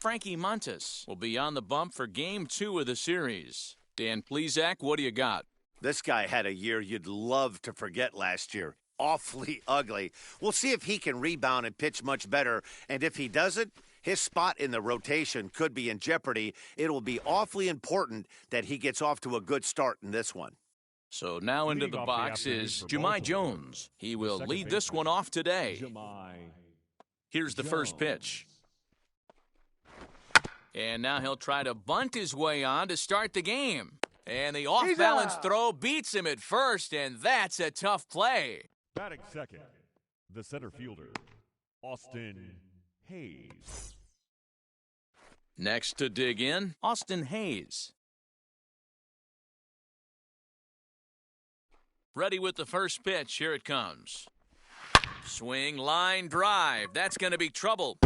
Frankie Montas will be on the bump for Game 2 of the series. Dan Plesac, what do you got? This guy had a year you'd love to forget last year. Awfully ugly. We'll see if he can rebound and pitch much better. And if he doesn't, his spot in the rotation could be in jeopardy. It will be awfully important that he gets off to a good start in this one. So now into the box is Jahmai Jones. He will lead this one off today. Here's the first pitch. And now he'll try to bunt his way on to start the game. And the off-balance throw beats him at first, and that's a tough play. Batting second, the center fielder, Austin Hayes. Next to dig in, Austin Hayes. Ready with the first pitch. Here it comes. Swing, line, drive. That's going to be trouble.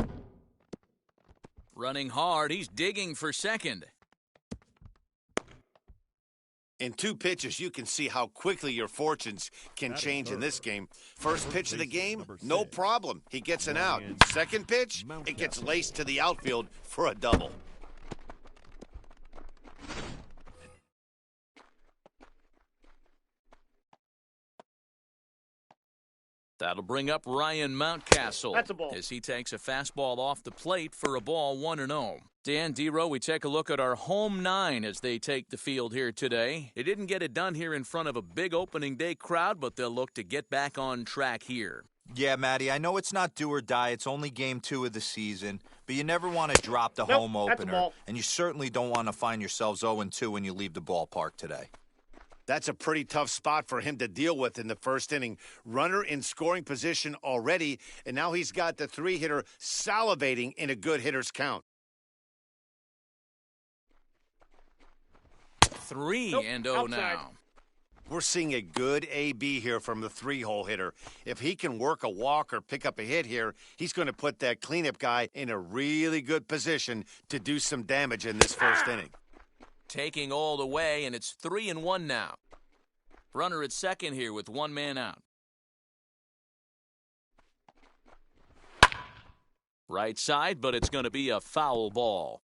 Running hard. He's digging for second. In 2 pitches, you can see how quickly your fortunes can change in this game. First pitch of the game, no problem. He gets an out. Second pitch, it gets laced to the outfield for a double. That'll bring up Ryan Mountcastle. That's a ball. As he takes a fastball off the plate for a ball, 1-0. Dan Dero, we take a look at our home 9 as they take the field here today. They didn't get it done here in front of a big opening day crowd, but they'll look to get back on track here. Yeah, Matty, I know it's not do or die. It's only Game 2 of the season, but you never want to drop the home opener, and you certainly don't want to find yourselves 0-2 when you leave the ballpark today. That's a pretty tough spot for him to deal with in the first inning. Runner in scoring position already, and now he's got the 3-hitter salivating in a good hitter's count. 3-0 now. We're seeing a good AB here from the 3-hole hitter. If he can work a walk or pick up a hit here, he's going to put that cleanup guy in a really good position to do some damage in this first inning. Taking all the way, and it's 3-1 now. Runner at second here with 1 man out. Right side, but it's going to be a foul ball.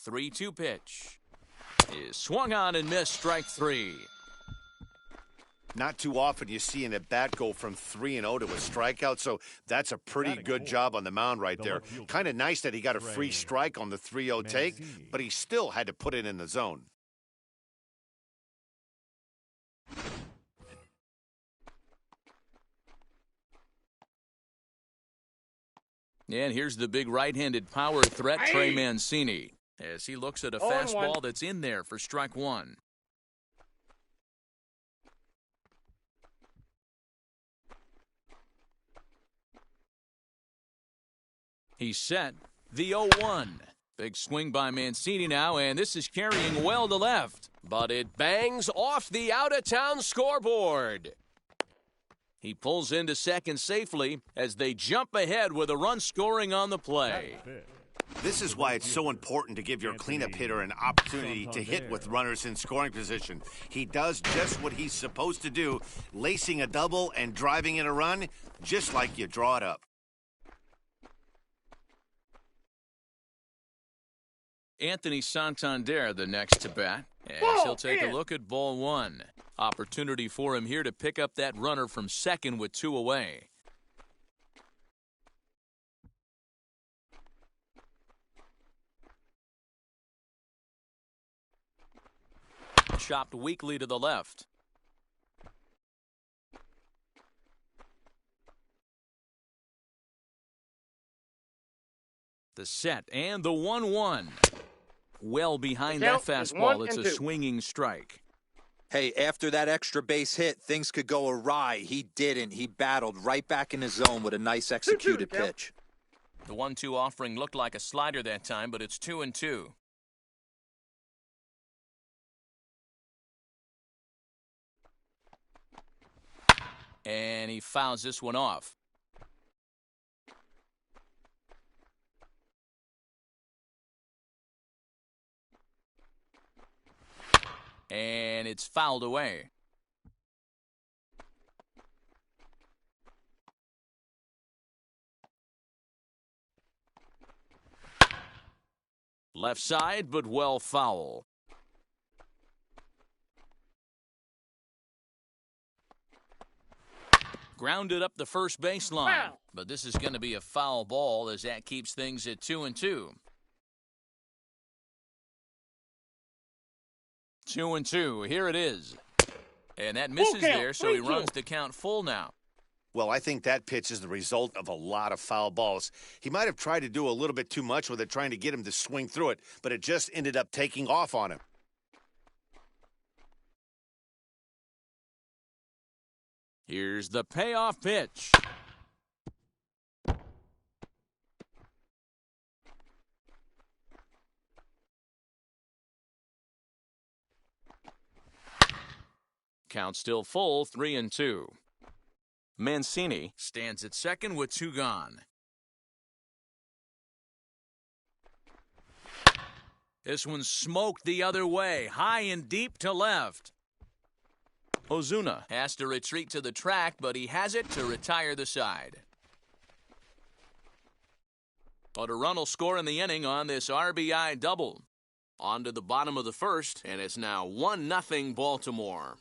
3-2 pitch is swung on and missed, strike 3. Not too often you see an at-bat go from 3-0 to a strikeout, so that's a pretty good job on the mound right there. Kind of nice that he got a free strike on the 3-0 take, but he still had to put it in the zone. And here's the big right-handed power threat, Trey Mancini, as he looks at a fastball that's in there for strike 1. He's set. The 0-1. Big swing by Mancini now, and this is carrying well to left. But it bangs off the out-of-town scoreboard. He pulls into second safely as they jump ahead with a run scoring on the play. This is why it's so important to give your cleanup hitter an opportunity to hit with runners in scoring position. He does just what he's supposed to do, lacing a double and driving in a run, just like you draw it up. Anthony Santander, the next to bat, as he'll take a look at ball 1. Opportunity for him here to pick up that runner from second with 2 away. Chopped weakly to the left. The set and the 1-1. Well behind that fastball, it's a swinging strike. Hey, after that extra base hit, things could go awry. He didn't. He battled right back in his zone with a nice executed pitch. The 1-2 offering looked like a slider that time, but it's 2-2. And he fouls this one off. And it's fouled away. Left side, but well foul. Grounded up the first baseline. But this is going to be a foul ball as that keeps things at 2-2. 2-2. Here it is. And that misses there, so he runs the count full now. Well, I think that pitch is the result of a lot of foul balls. He might have tried to do a little bit too much with it, trying to get him to swing through it, but it just ended up taking off on him. Here's the payoff pitch. Count still full, 3-2. Mancini stands at second with 2 gone. This one's smoked the other way, high and deep to left. Ozuna has to retreat to the track, but he has it to retire the side. But a run will score in the inning on this RBI double. On to the bottom of the first, and it's now 1-0 Baltimore.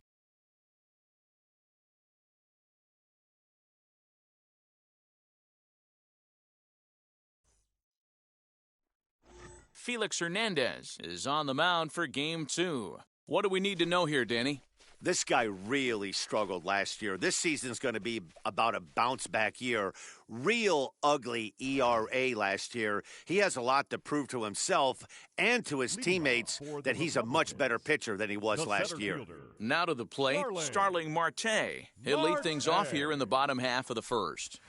Felix Hernandez is on the mound for Game 2. What do we need to know here, Danny? This guy really struggled last year. This season's going to be about a bounce-back year. Real ugly ERA last year. He has a lot to prove to himself and to his teammates that he's a much better pitcher than he was last year. Now to the plate, Starling Marte. He'll lead things off here in the bottom half of the first.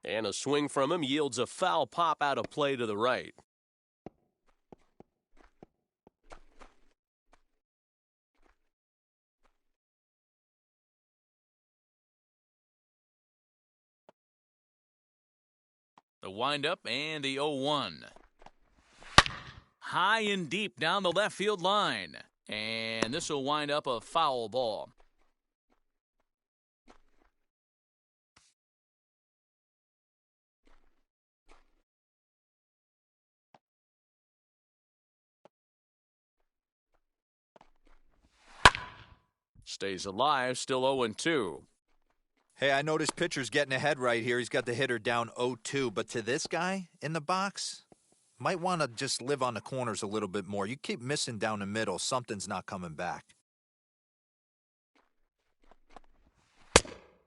And a swing from him yields a foul pop out of play to the right. The windup and the 0-1. High and deep down the left field line. And this will wind up a foul ball. Stays alive, still 0-2. Hey, I noticed pitcher's getting ahead right here. He's got the hitter down 0-2. But to this guy in the box, might want to just live on the corners a little bit more. You keep missing down the middle. Something's not coming back.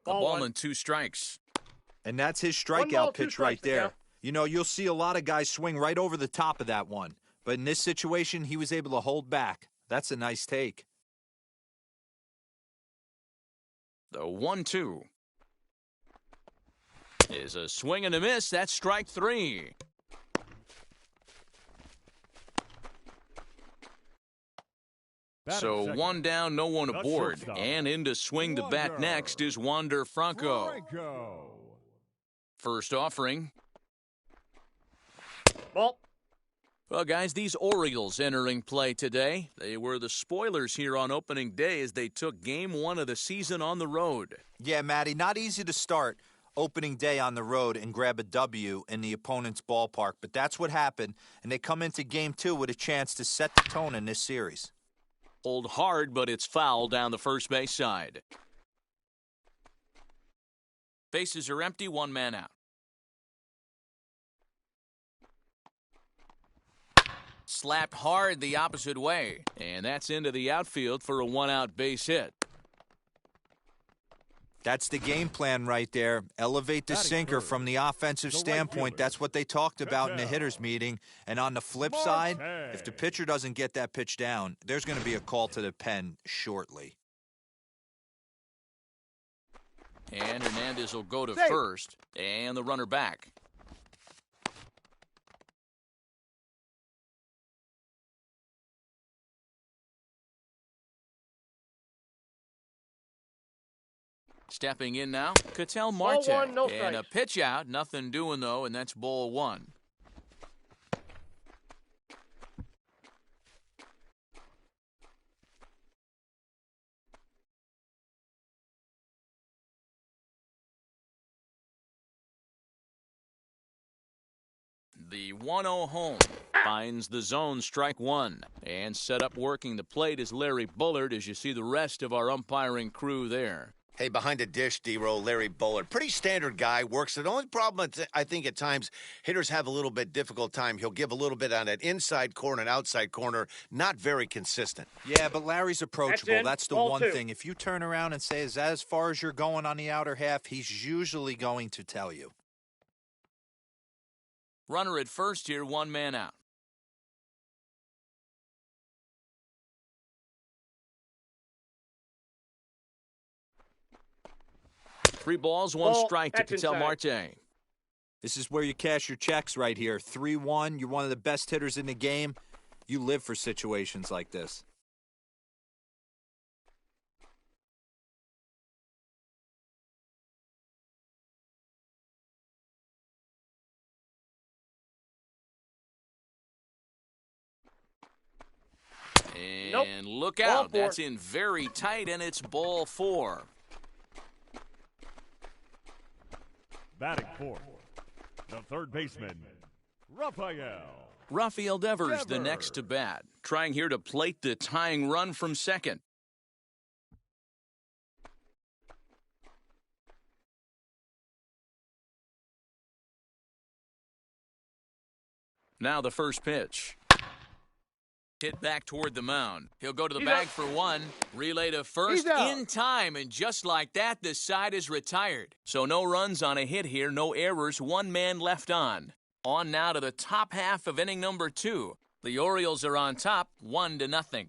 Ball and 2 strikes. And that's his strikeout pitch right there. You know, you'll see a lot of guys swing right over the top of that one. But in this situation, he was able to hold back. That's a nice take. The 1-2. Is a swing and a miss. That's strike 3. So 1 down, no one aboard. And in to swing the bat next is Wander Franco. First offering. Ball. Well, guys, these Orioles entering play today. They were the spoilers here on opening day as they took Game 1 of the season on the road. Yeah, Matty, not easy to start opening day on the road and grab a W in the opponent's ballpark. But that's what happened, and they come into Game 2 with a chance to set the tone in this series. Hold hard, but it's foul down the first base side. Bases are empty, 1 man out. Slapped hard the opposite way, and that's into the outfield for a 1-out base hit. That's the game plan right there. Elevate the sinker from the offensive standpoint. That's what they talked about in the hitters meeting. And on the flip side, if the pitcher doesn't get that pitch down, there's going to be a call to the pen shortly. And Hernandez will go to first, and the runner back. Stepping in now, Marte. And a pitch out, nothing doing though, and that's ball 1. The 1-0 home. Finds the zone, strike one. And set up working the plate is Larry Bullard as you see the rest of our umpiring crew there. Hey, behind the dish, D-Roll, Larry Bullard. Pretty standard guy, works it. The only problem, I think, at times, hitters have a little bit difficult time. He'll give a little bit on that inside corner and outside corner. Not very consistent. Yeah, but Larry's approachable. That's the one two. thing. If you turn around and say, is that as far as you're going on the outer half, he's usually going to tell you. Runner at first here, one man out. Three balls, one strike to Ketel Marte. This is where you cash your checks right here. 3-1, you're one of the best hitters in the game. You live for situations like this. And look out, that's in very tight, and it's ball four. Batting fourth, the third baseman, Rafael Devers, the next to bat, trying here to plate the tying run from second. Now the first pitch. Hit back toward the mound. He'll go to the bag for one. Relay to first in time, and just like that, the side is retired. So no runs on a hit here, no errors, one man left on. On now to the top half of inning number 2. The Orioles are on top, 1-0.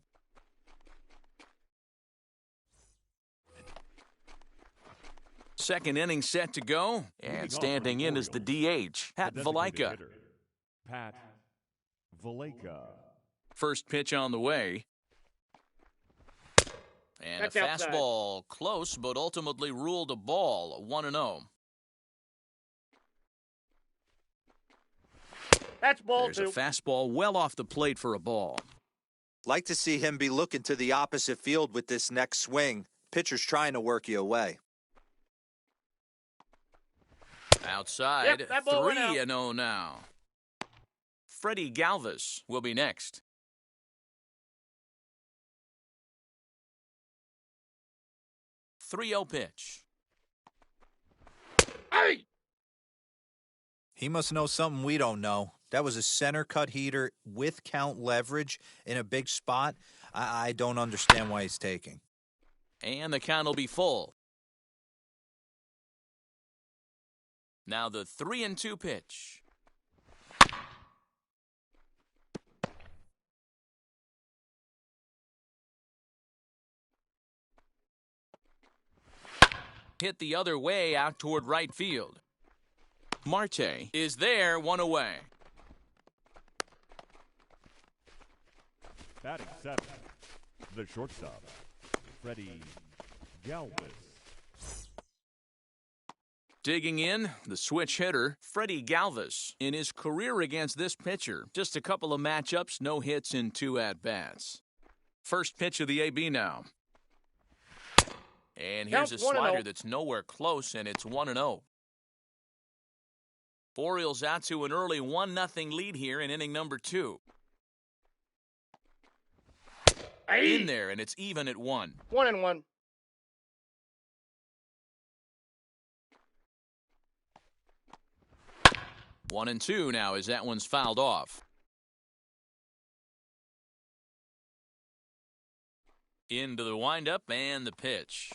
Second inning set to go, and standing in is the DH, Pat Valleca. Pat Valleca. First pitch on the way. And That's a fastball close, but ultimately ruled a ball, 1-0. That's ball There's two. a fastball well off the plate for a ball. Like to see him be looking to the opposite field with this next swing. Pitcher's trying to work you away. Outside, Yep, that ball went out. 3-0 now. Freddy Galvez will be next. .30 pitch. Hey! He must know something we don't know. That was a center cut heater with count leverage in a big spot. I don't understand why he's taking. And the count will be full. Now the 3-2 pitch. Hit the other way out toward right field. Marte is there, one away. Batting seventh, the shortstop, Freddy Galvez. Digging in, the switch hitter, Freddy Galvez. In his career against this pitcher, just a couple of matchups, no hits in 2 at-bats. First pitch of the AB now. And here's a slider that's nowhere close, and it's 1-0. Orioles out to an early 1-0 lead here in inning number 2. In there, and it's even at 1. 1-1. One and two now as that one's fouled off. Into the windup and the pitch.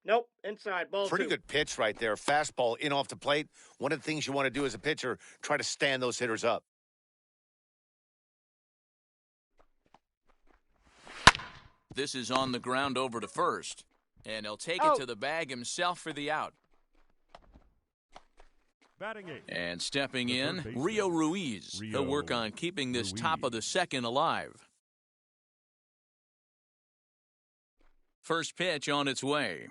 Nope, inside, ball Pretty two. good pitch right there. Fastball in off the plate. One of the things you want to do as a pitcher, try to stand those hitters up. This is on the ground over to first. And he'll take it to the bag himself for the out. Batting eighth. And stepping in, Rio Ruiz. He'll work on keeping this top of the second alive. First pitch on its way.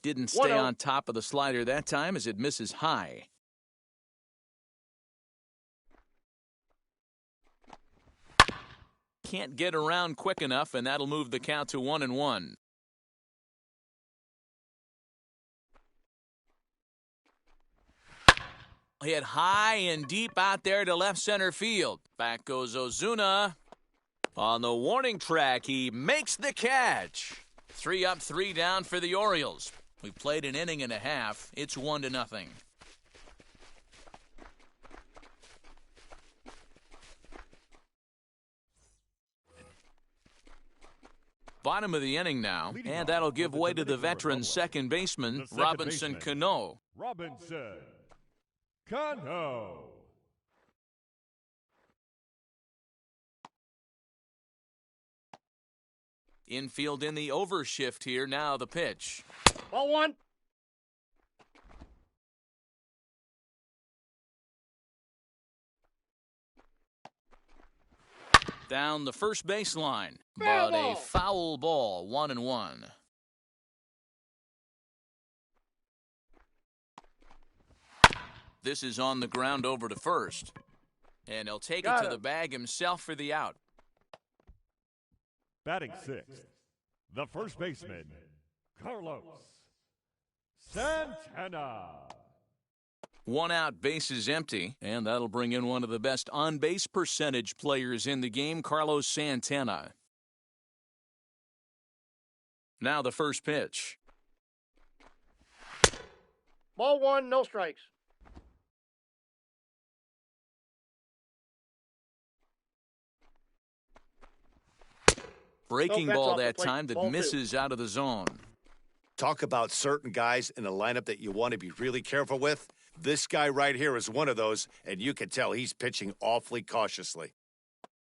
Didn't stay on top of the slider that time as it misses high. Can't get around quick enough, and that'll move the count to 1-1. hit high and deep out there to left center field. Back goes Ozuna. On the warning track, he makes the catch. 3 up, 3 down for the Orioles. We played an inning and a half. It's 1-0. Bottom of the inning now, and that'll give way to the veteran second baseman, Robinson Cano. Robinson Cano. Infield in the overshift here. Now the pitch. Ball 1. Down the first baseline, but a foul ball, 1-1. This is on the ground over to first, and he'll take it to the bag himself for the out. Batting 6th, the first baseman, Carlos Santana. 1 out, bases empty, and that'll bring in one of the best on-base percentage players in the game, Carlos Santana. Now the first pitch. Ball 1, no strikes. Breaking that's ball off the that plate. time that Ball 2. misses out of the zone. Talk about certain guys in a lineup that you want to be really careful with. This guy right here is one of those, and you can tell he's pitching awfully cautiously.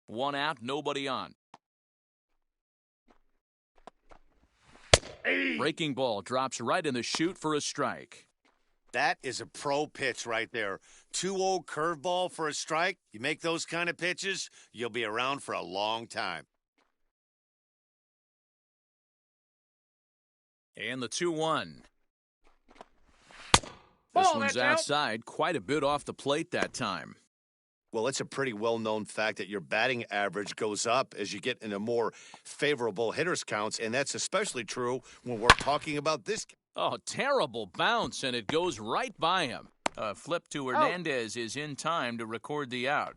1 out, nobody on. Breaking ball drops right in the chute for a strike. That is a pro pitch right there. 2-0 curveball for a strike. You make those kind of pitches, you'll be around for a long time. And the 2-1. Ball, This one's that's out. outside, quite a bit off the plate that time. Well, it's a pretty well-known fact that your batting average goes up as you get into more favorable hitters counts, and that's especially true when we're talking about this. Oh, terrible bounce, and it goes right by him. A flip to Hernandez is in time to record the out.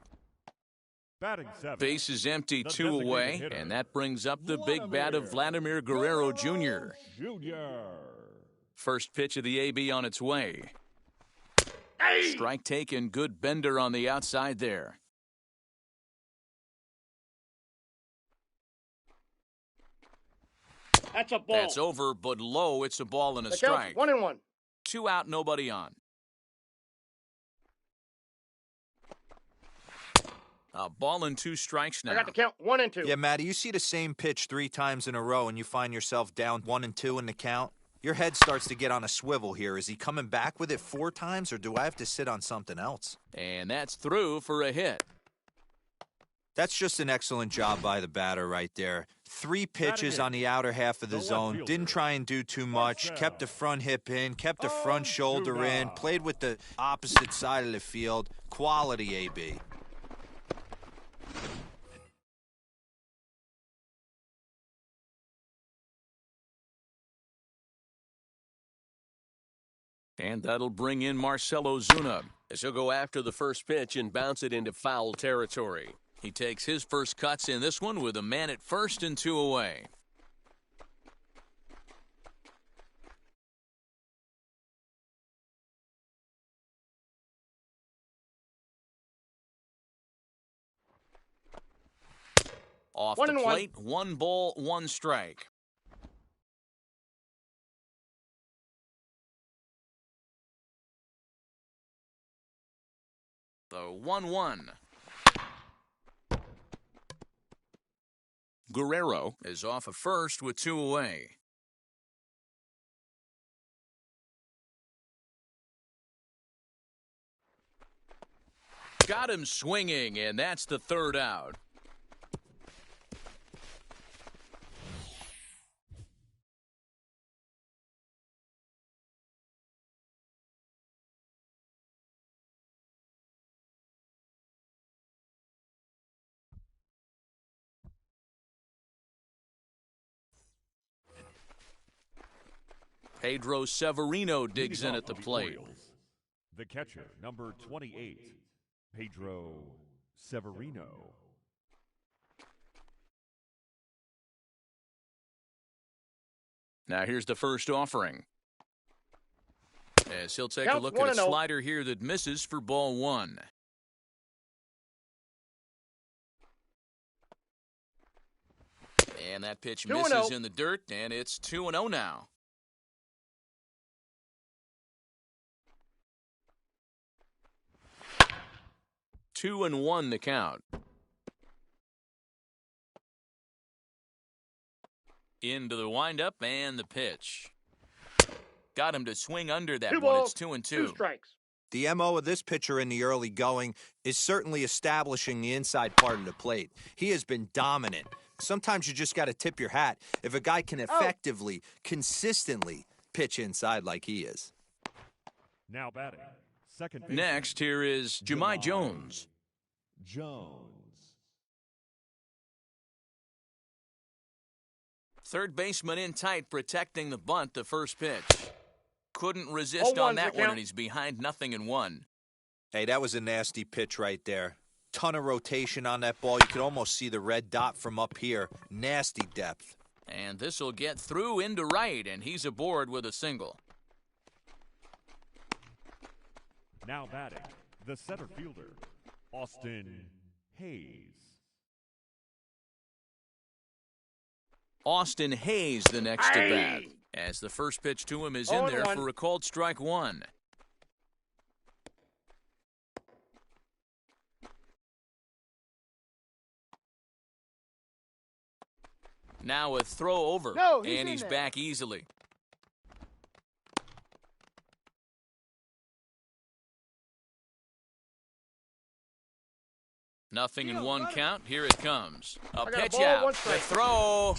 Batting 7th. Base is empty, The 2 designated away, hitter, and that brings up the big bat of Vladimir Guerrero Jr. Jr. First pitch of the AB on its way. Strike taken, good bender on the outside there. That's a ball. That's over, but low. It's a ball and a The count's strike. 1-1. 2 out, nobody on. A ball and 2 strikes now. I got the count 1 and 2. Yeah, Matty, you see the same pitch 3 times in a row and you find yourself down 1 and 2 in the count. Your head starts to get on a swivel here. Is he coming back with it 4 times, or do I have to sit on something else? And that's through for a hit. That's just an excellent job by the batter right there. 3 pitches on the outer half of the zone. Didn't try and do too much. Kept the front hip in. Kept the front shoulder in. Played with the opposite side of the field. Quality AB. And that'll bring in Marcell Ozuna, as he'll go after the first pitch and bounce it into foul territory. He takes his first cuts in this one with a man at first and 2 away. Off the plate, 1 ball, 1 strike. The 1-1. Guerrero is off of first with 2 away. Got him swinging, and that's the 3rd out. Pedro Severino digs in at the plate. Orioles, The catcher, number 28, Pedro Severino. Now here's the first offering. As he'll take a Counts look at a 1-0. slider here that misses for ball one. And that pitch 2-0. misses in the dirt, and it's 2-0 now. Two and one the count. Into the windup and the pitch. Got him to swing under that 2 one. balls, It's 2 and 2 2. strikes. The MO of this pitcher in the early going is certainly establishing the inside part of the plate. He has been dominant. Sometimes you just got to tip your hat if a guy can effectively, consistently pitch inside like he is. Now batting, second baseman, Next, here is Jahmai Jones. Third baseman in tight, protecting the bunt, the first pitch. Couldn't resist 0-1's on the that one, count. and he's behind 0-1. Hey, that was a nasty pitch right there. Ton of rotation on that ball. You could almost see the red dot from up here. Nasty depth. And this will get through into right, and he's aboard with a single. Now batting, the center fielder, Austin Hayes. Austin Hayes the next to bat. As the first pitch to him is in there 0-1. for a called strike one. Now a throw over, No, he's and in he's there. back easily. Nothing in one count. Here it comes. A I got a pitch ball, out. 1 The strike. throw.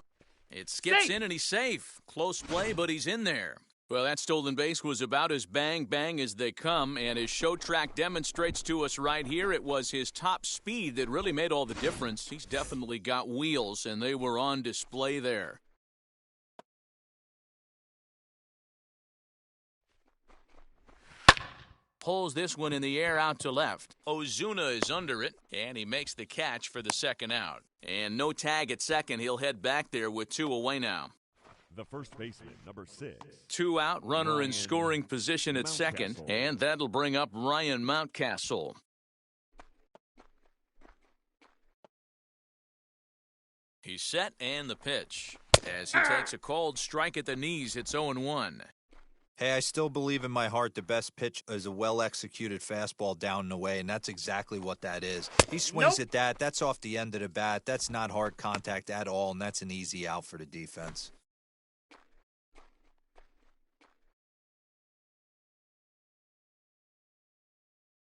It skips Safe. in and he's safe. Close play, but he's in there. Well, that stolen base was about as bang-bang as they come, and his show track demonstrates to us right here it was his top speed that really made all the difference. He's definitely got wheels, and they were on display there. Pulls this one in the air out to left. Ozuna is under it, and he makes the catch for the second out. And no tag at second. He'll head back there with 2 away now. The first baseman, number 6. 2 out, runner in Ryan scoring position at second, Mountcastle. and that'll bring up Ryan Mountcastle. He's set, and the pitch. As he takes a called strike at the knees, it's 0-1. Hey, I still believe in my heart the best pitch is a well-executed fastball down and away, and that's exactly what that is. He swings at that. That's off the end of the bat. That's not hard contact at all, and that's an easy out for the defense.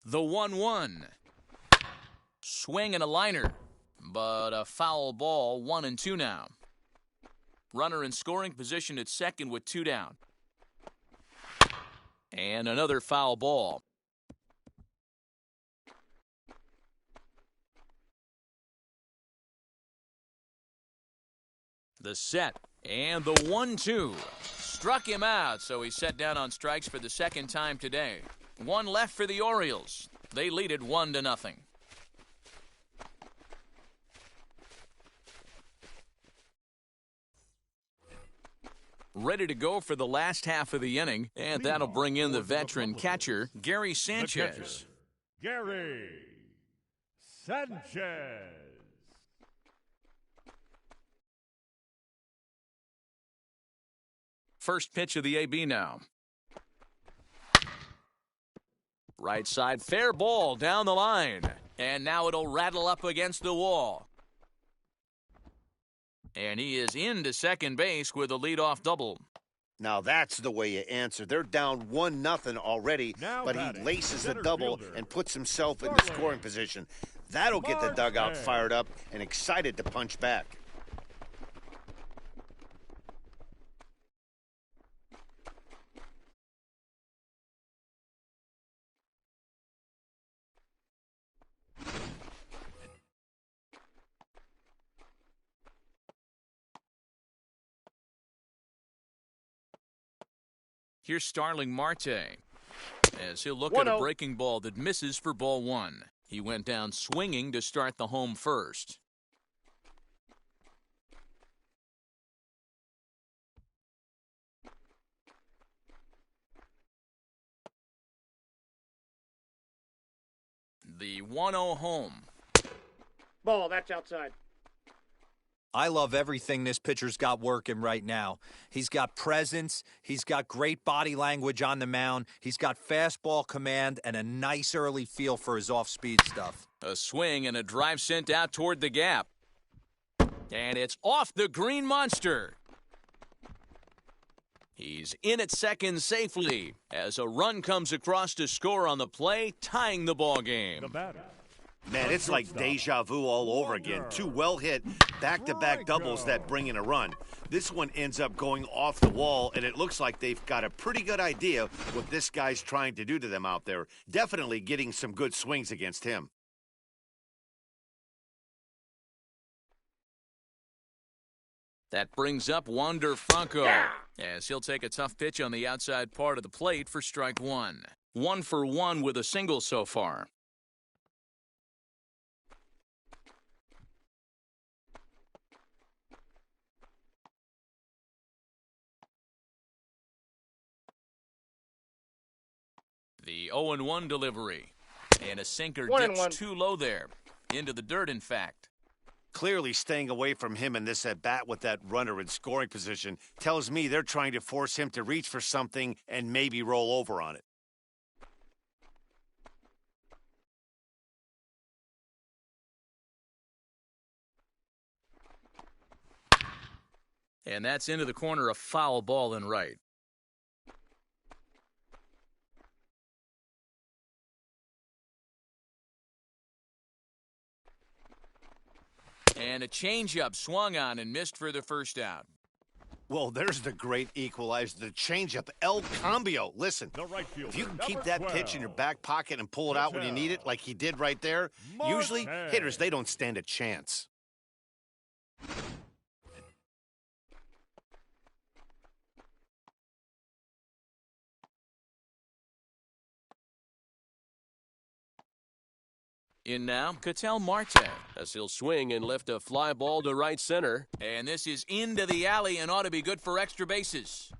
The 1-1. Swing and a liner, but a foul ball, 1-2 now. Runner in scoring position at second with 2 down. And another foul ball. The set and the 1-2. Struck him out, so he's set down on strikes for the second time today. 1 left for the Orioles. They lead it 1-0. Ready to go for the last half of the inning, and that'll bring in the veteran catcher, Gary Sanchez. Gary Sanchez. First pitch of the AB now. Right side, fair ball down the line. And now it'll rattle up against the wall. And he is into second base with a leadoff double. Now that's the way you answer. They're down 1-0 already, Now but he batting, laces the center double fielder, and puts himself in the Starling scoring position. That'll get the dugout Marte. fired up and excited to punch back. Here's Starling Marte. as he'll look at a 1-0. breaking ball that misses for ball one. He went down swinging to start the home first. The 1-0 home. Ball, that's outside. I love everything this pitcher's got working right now. He's got presence. He's got great body language on the mound. He's got fastball command and a nice early feel for his off-speed stuff. A swing and a drive sent out toward the gap. And it's off the green monster. He's in at second safely as a run comes across to score on the play, tying the ball game. The batter. Man, it's like deja vu all over again. Two well-hit back-to-back doubles that bring in a run. This one ends up going off the wall, and it looks like they've got a pretty good idea what this guy's trying to do to them out there. Definitely getting some good swings against him. That brings up Wander Franco as he'll take a tough pitch on the outside part of the plate for strike one. 1 for 1 with a single so far. The 0-1 delivery. And a sinker dips too low there. Into the dirt, in fact. Clearly staying away from him in this at-bat with that runner in scoring position tells me they're trying to force him to reach for something and maybe roll over on it. And that's into the corner, a foul ball and right. And a changeup swung on and missed for the first out. Well, there's the great equalizer, the changeup, El Cambio. Listen, The right fielder, if you can keep number that 12. pitch in your back pocket and pull it out when you need it, like he did right there, usually Marte. hitters, they don't stand a chance. In now, Ketel Marte, as he'll swing and lift a fly ball to right center. And this is into the alley and ought to be good for extra bases.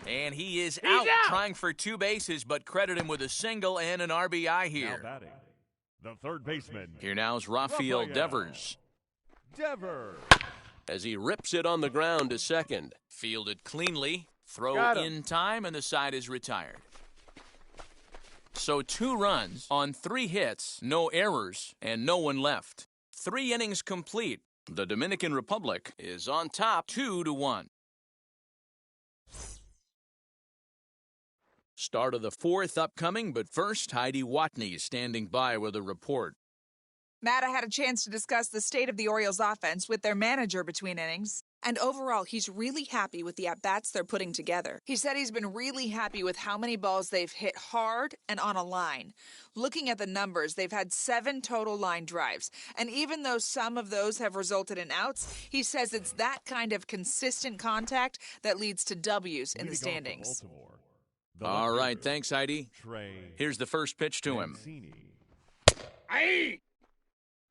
And he is out, trying for 2 bases, but credit him with a single and an RBI Now here. batting, the third baseman, Here now is Rafael Rafael. Devers Devers. as he rips it on the ground to second. Fielded cleanly, throw Got him. in time, and the side is retired. So 2 runs on 3 hits, no errors, and no one left. 3 innings complete. The Dominican Republic is on top 2-1. Start of the 4th upcoming, but first, Heidi Watney standing by with a report. Matta had a chance to discuss the state of the Orioles offense with their manager between innings. And overall, he's really happy with the at-bats they're putting together. He said he's been really happy with how many balls they've hit hard and on a line. Looking at the numbers, they've had 7 total line drives. And even though some of those have resulted in outs, he says it's that kind of consistent contact that leads to W's in the Leading off for standings. Baltimore, the All left right, fielder, thanks, Heidi. Trey Here's the first pitch to him. Mancini.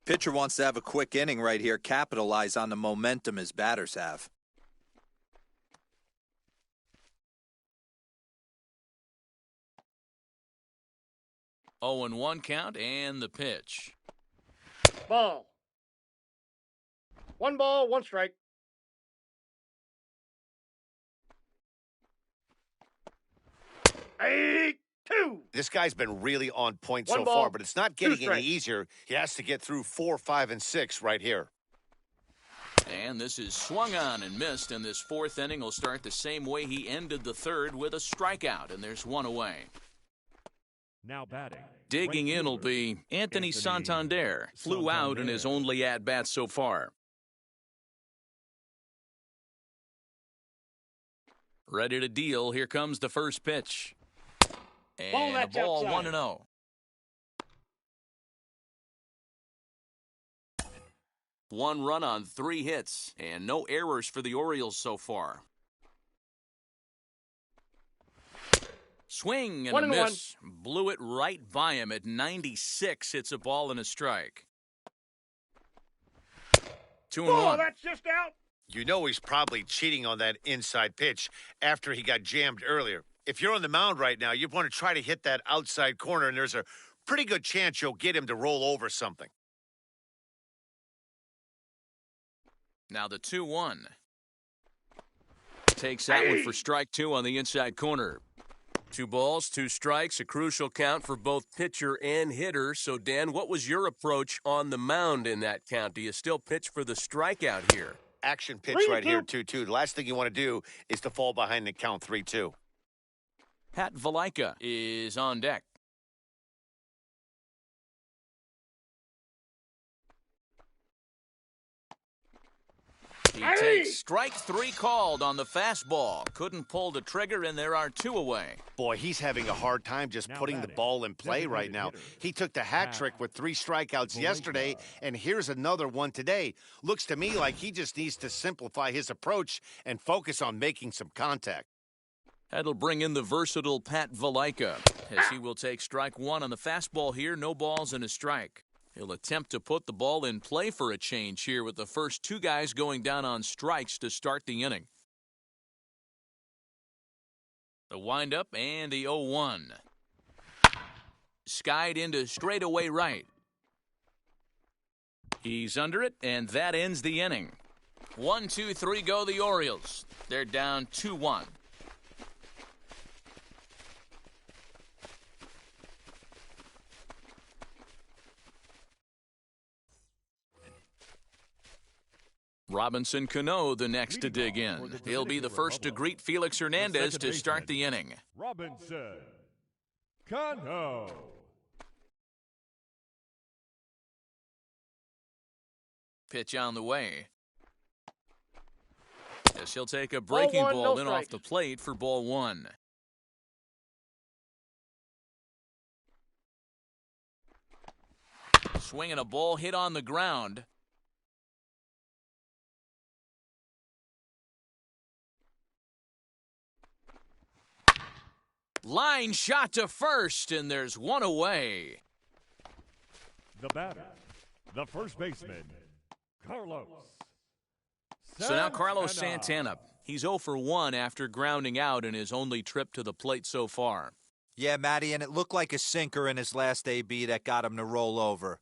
Pitcher wants to have a quick inning right here, capitalize on the momentum his batters have. Oh, and 1 count and the pitch. Ball. 1 ball, 1 strike. Hey, 2. This guy's been really on point One so ball, far, but it's not 2 getting any strikes. easier. He has to get through 4, 5, and 6 right here. And this is swung on and missed, and this 4th inning will start the same way he ended the 3rd with a strikeout, and there's 1 away. Now batting. Digging right in will fielder, be Anthony Santander. Flew out in his only at-bat so far. Ready to deal. Here comes the first pitch. And a that's ball outside. 1-0. One run on 3 hits, and no errors for the Orioles so far. Swing and One a and miss. Blew it right by him at 96. It's a ball and a strike. 2-1. Ball, that's just out. You know he's probably cheating on that inside pitch after he got jammed earlier. If you're on the mound right now, you want to try to hit that outside corner, and there's a pretty good chance you'll get him to roll over something. Now the 2-1. Takes that one for strike 2 on the inside corner. 2 balls, 2 strikes, a crucial count for both pitcher and hitter. So, Dan, what was your approach on the mound in that count? Do you still pitch for the strikeout here? Action pitch right here, 2-2. The last thing you want to do is to fall behind the count 3-2. Pat Valika is on deck. He takes strike 3 called on the fastball. Couldn't pull the trigger, and there are 2 away. Boy, he's having a hard time just putting the ball in play right now. He took the hat trick with 3 strikeouts yesterday, and here's another one today. Looks to me like he just needs to simplify his approach and focus on making some contact. That'll bring in the versatile Pat Valika, as he will take strike 1 on the fastball here. No balls and a strike. He'll attempt to put the ball in play for a change here with the first 2 guys going down on strikes to start the inning. The windup and the 0-1. Skied into straightaway right. He's under it, and that ends the inning. 1, 2, 3 go the Orioles. They're down 2-1. Robinson Cano, the next to dig in. He'll be the first to greet Felix Hernandez to start the inning. Robinson Cano. Pitch on the way. As he'll take a breaking Ball 1, ball no in off strikes. the plate for ball 1. Swinging a ball hit on the ground. Line shot to first, and there's 1 away. The batter, the first baseman, Carlos. So now Carlos Santana. He's 0 for 1 after grounding out in his only trip to the plate so far. Yeah, Matty, and it looked like a sinker in his last AB that got him to roll over.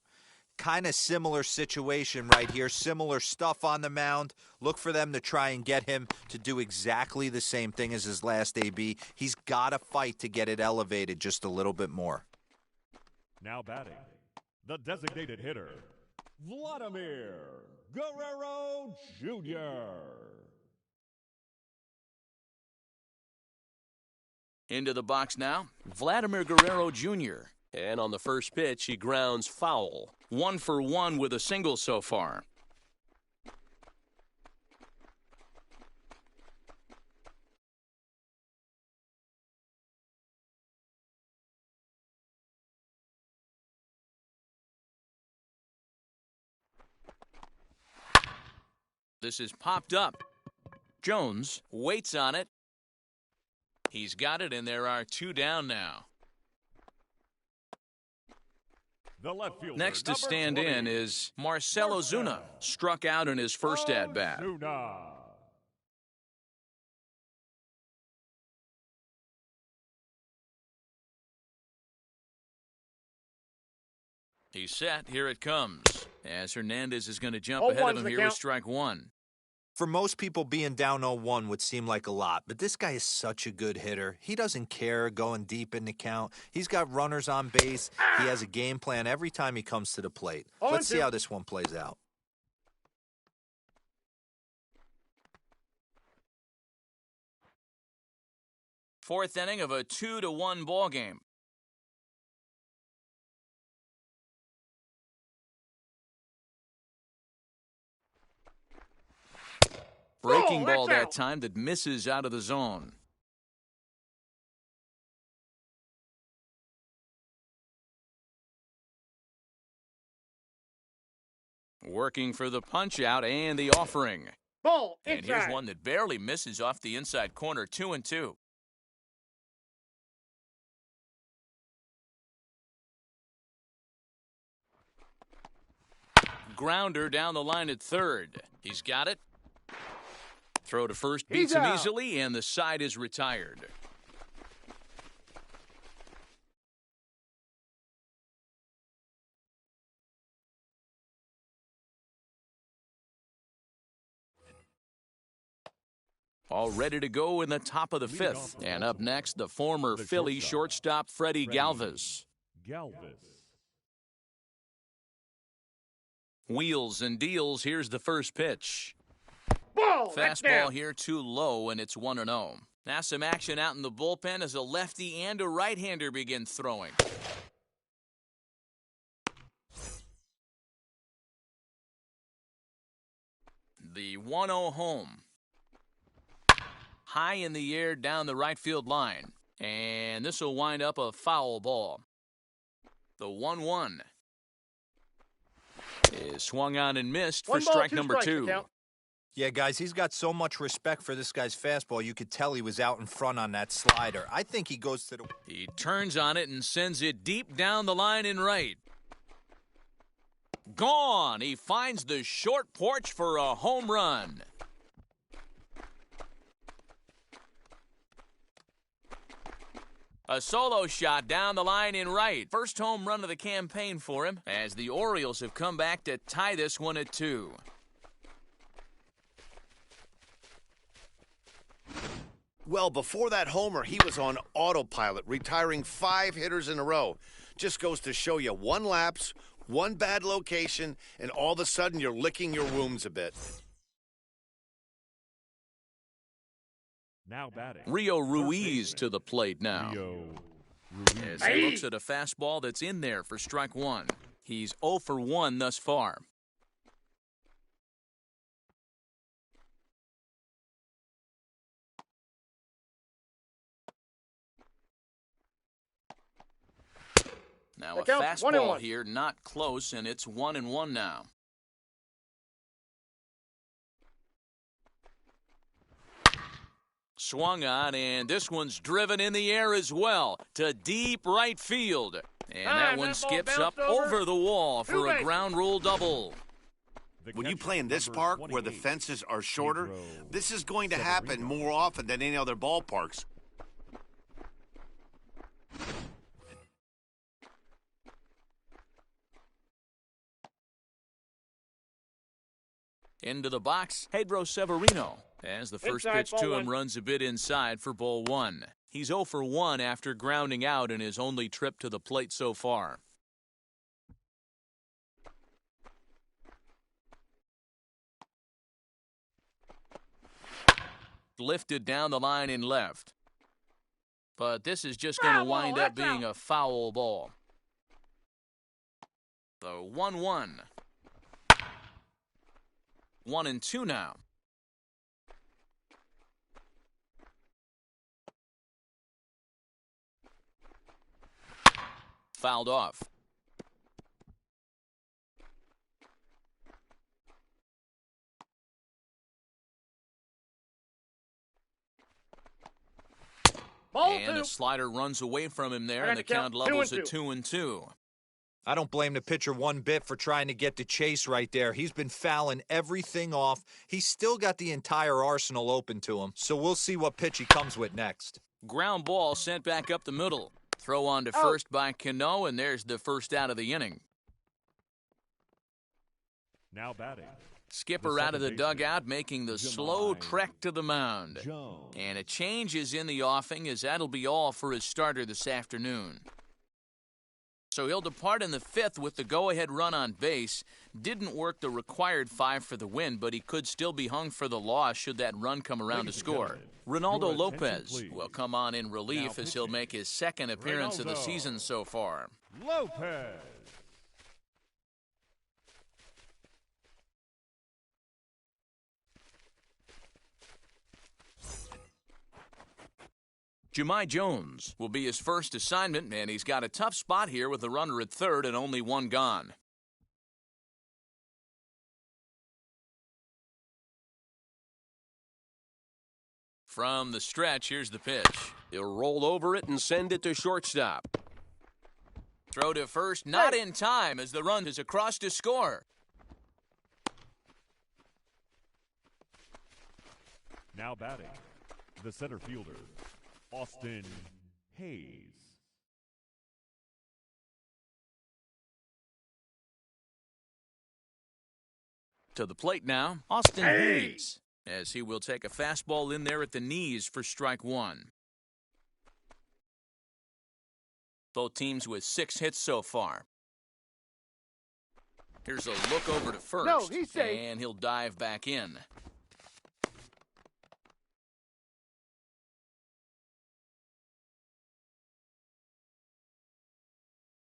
Kind of similar situation right here, similar stuff on the mound. Look for them to try and get him to do exactly the same thing as his last AB. He's got to fight to get it elevated just a little bit more. Now batting, the designated hitter, Vladimir Guerrero Jr. Into the box now, Vladimir Guerrero Jr. And on the first pitch, he grounds foul. 1 for 1 with a single so far. This is popped up. Jones waits on it. He's got it, and there are 2 down now. The left fielder, Next to number stand 20, in is Marcelo Zuna. Struck out in his first at-bat. Zuna. He's set. Here it comes. As Hernandez is going to jump 0-1's ahead of him the here count. with strike 1. For most people, being down 0-1 would seem like a lot, but this guy is such a good hitter. He doesn't care going deep in the count. He's got runners on base. He has a game plan every time he comes to the plate. Let's see how this one plays out. Fourth inning of a 2-1 ball game. Breaking ball that's that out. time that misses out of the zone. Working for the punch out and the offering. Ball, And inside. here's one that barely misses off the inside corner. 2-2. grounder down the line at third. He's got it. Throw to first beats him easily, and the side is retired. All ready to go in the top of the fifth. And up next, the former Philly shortstop, Freddy Galvez. Wheels and deals. Here's the first pitch. Ball. Fastball here too low, and it's 1-0. Now some action out in the bullpen as a lefty and a right-hander begin throwing. The 1-0 home. High in the air down the right field line. And this will wind up a foul ball. The 1-1 is swung on and missed for strike number 2. Yeah, guys, he's got so much respect for this guy's fastball. You could tell he was out in front on that slider. I think he goes to the... He turns on it and sends it deep down the line in right. Gone. He finds the short porch for a home run. A solo shot down the line in right. First home run of the campaign for him as the Orioles have come back to tie this one at 2. Well, before that homer, he was on autopilot, retiring 5 hitters in a row. Just goes to show you one lapse, one bad location, and all of a sudden you're licking your wounds a bit. Now batting. Rio Ruiz to the plate now. As he looks at a fastball that's in there for strike 1. He's 0 for 1 thus far. Now a fastball here, not close, and it's 1-1 now. Swung on, and this one's driven in the air as well to deep right field. And that one skips up over the wall for a ground rule double. When you play in this park where the fences are shorter, this is going to happen more often than any other ballparks. Into the box, Pedro Severino. As the first pitch to him runs a bit inside for ball 1. He's 0 for 1 after grounding out in his only trip to the plate so far. Lifted down the line in left. But this is just going to wind up being a foul ball. The 1-1. 1-2 now. Fouled off. And a slider runs away from him there, and the count levels at 2-2. I don't blame the pitcher one bit for trying to get the chase right there. He's been fouling everything off. He's still got the entire arsenal open to him, so we'll see what pitch he comes with next. Ground ball sent back up the middle. Throw on to first by Cano, and there's the first out of the inning. Now batting. Skipper out of the dugout, making the slow trek to the mound. And a change is in the offing, as that'll be all for his starter this afternoon. So he'll depart in the 5th with the go-ahead run on base. Didn't work the required 5 for the win, but he could still be hung for the loss should that run come around to score. Ronaldo Lopez will come on in relief as he'll make his 2nd appearance of the season so far. Lopez. Jahmai Jones will be his first assignment, and he's got a tough spot here with the runner at third and only one gone. From the stretch, here's the pitch. He'll roll over it and send it to shortstop. Throw to first, not in time as the run is across to score. Now batting, the center fielder, Austin Hayes. To the plate now, Austin Hayes, as he will take a fastball in there at the knees for strike one. Both teams with 6 hits so far. Here's a look over to first, No, he's safe. And he'll dive back in.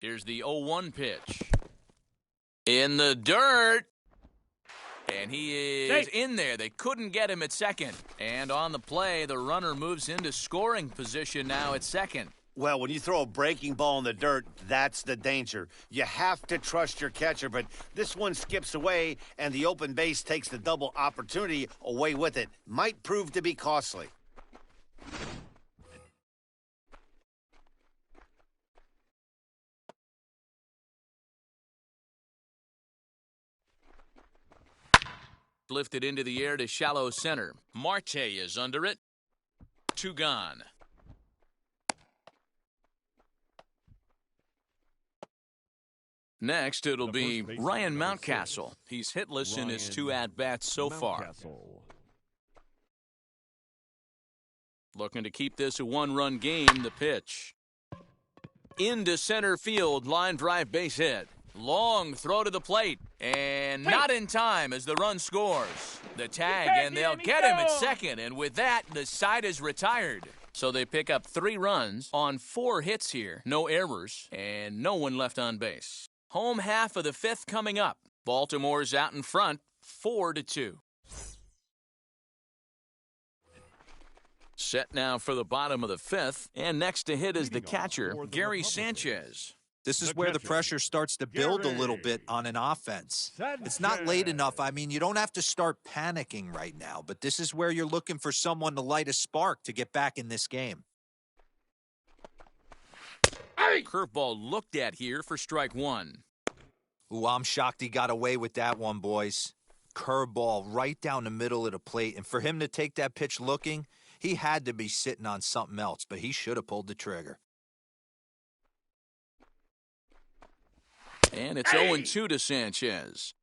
Here's the 0-1 pitch. In the dirt. And he is in there. They couldn't get him at second. And on the play, the runner moves into scoring position now at second. Well, when you throw a breaking ball in the dirt, that's the danger. You have to trust your catcher, but this one skips away, and the open base takes the double opportunity away with it. Might prove to be costly. Lifted into the air to shallow center. Marte is under it. 2 gone. Next, it'll be Ryan Mountcastle. He's hitless in his 2 at-bats so far. Looking to keep this a 1-run game, the pitch. Into center field, line drive base hit. Long throw to the plate, and not in time as the run scores. The tag, and they'll get him at second, and with that, the side is retired. So they pick up 3 runs on 4 hits here, no errors, and no one left on base. Home half of the 5th coming up. Baltimore's out in front, 4-2. Set now for the bottom of the 5th, and next to hit is the catcher, Gary Sanchez. This is where the pressure starts to build a little bit on an offense. It's not late enough. I mean, you don't have to start panicking right now, but this is where you're looking for someone to light a spark to get back in this game. Curveball looked at here for strike one. Ooh, I'm shocked he got away with that one, boys. Curveball right down the middle of the plate, and for him to take that pitch looking, he had to be sitting on something else, but he should have pulled the trigger. And it's 0-2 to Sanchez.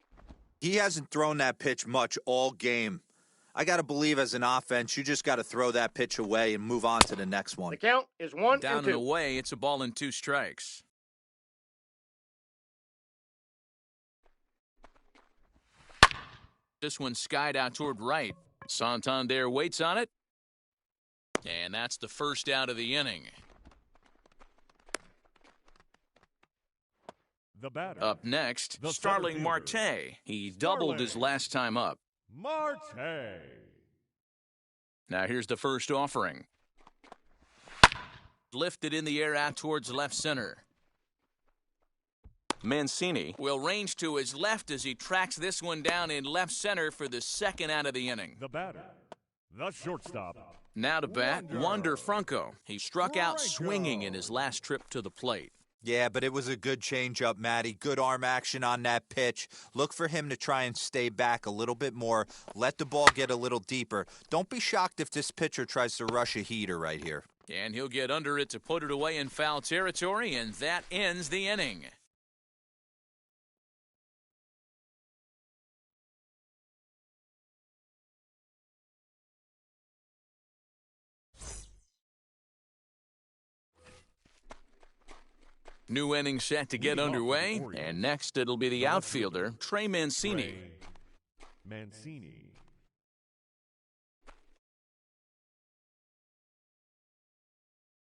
He hasn't thrown that pitch much all game. I got to believe as an offense, you just got to throw that pitch away and move on to the next one. The count is 1-2. Down and away, it's a ball and 2 strikes. This one skied out toward right. Santander waits on it. And that's the first out of the inning. The batter. Up next, The Starling center fielder. Marte. He doubled his last time up. Marte. Now here's the first offering. Lifted in the air out towards left center. Mancini will range to his left as he tracks this one down in left center for the second out of the inning. The batter. The shortstop. Now to bat, Wander Franco. He struck out swinging in his last trip to the plate. Yeah, but it was a good changeup, Matty. Good arm action on that pitch. Look for him to try and stay back a little bit more. Let the ball get a little deeper. Don't be shocked if this pitcher tries to rush a heater right here. And he'll get under it to put it away in foul territory, and that ends the inning. New inning set to get underway, and next it'll be the outfielder, Trey Mancini. Trey Mancini.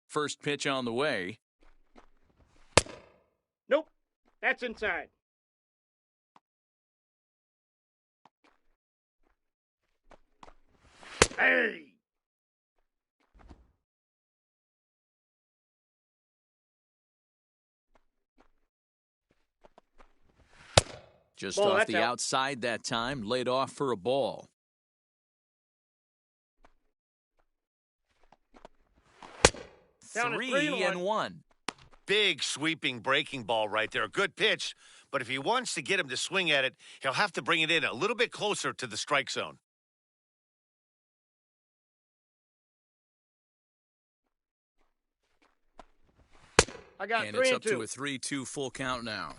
First pitch on the way. Nope. That's inside. Hey! Just Ball, off that's the out. outside that time, laid off for a ball. Down at 3-1. Big sweeping breaking ball right there. Good pitch, but if he wants to get him to swing at it, he'll have to bring it in a little bit closer to the strike zone. I got And 3 it's and up 2. to a 3-2 full count now.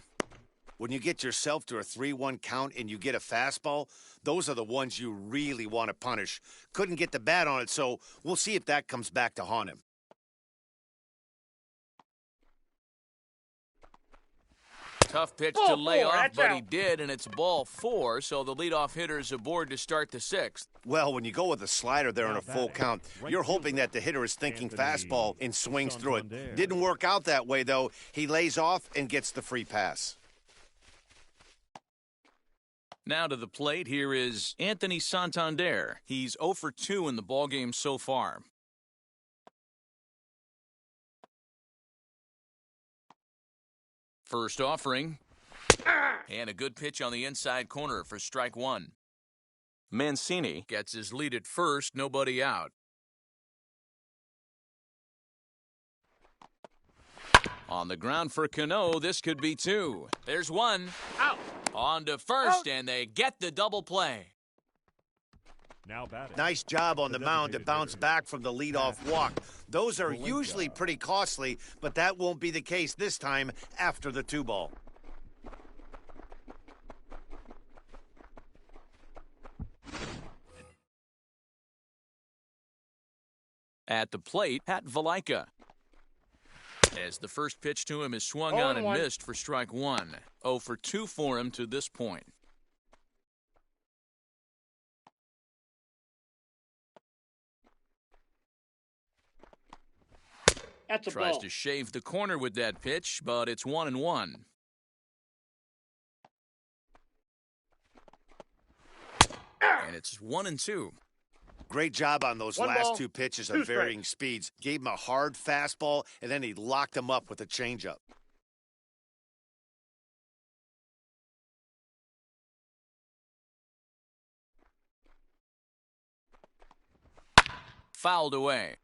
When you get yourself to a 3-1 count and you get a fastball, those are the ones you really want to punish. Couldn't get the bat on it, so we'll see if that comes back to haunt him. Tough pitch Ball to lay 4, off, that's but he out. did, and it's ball 4, so the leadoff hitter's aboard to start the 6th. Well, when you go with a slider there in a full count, you're hoping that the hitter is thinking fastball and swings through it. Didn't work out that way, though. He lays off and gets the free pass. Now to the plate, here is Anthony Santander. He's 0 for 2 in the ballgame so far. First offering. And a good pitch on the inside corner for strike 1. Mancini gets his lead at first, nobody out. On the ground for Cano, this could be 2. There's 1. Out. On to first, Out. and they get the double play. Now batting. Nice job on the mound to bounce back from the leadoff walk. Those are usually pretty costly, but that won't be the case this time after the 2-ball. At the plate, Pat Valika. As the first pitch to him is swung 0 on and 1. missed for strike 1. 0 for 2 for him to this point. That's a Tries ball. to shave the corner with that pitch, but it's 1-1. And it's 1-2. Great job on those One last ball, 2 pitches 2 at varying speeds. Gave him a hard fastball, and then he locked him up with a changeup. Fouled away.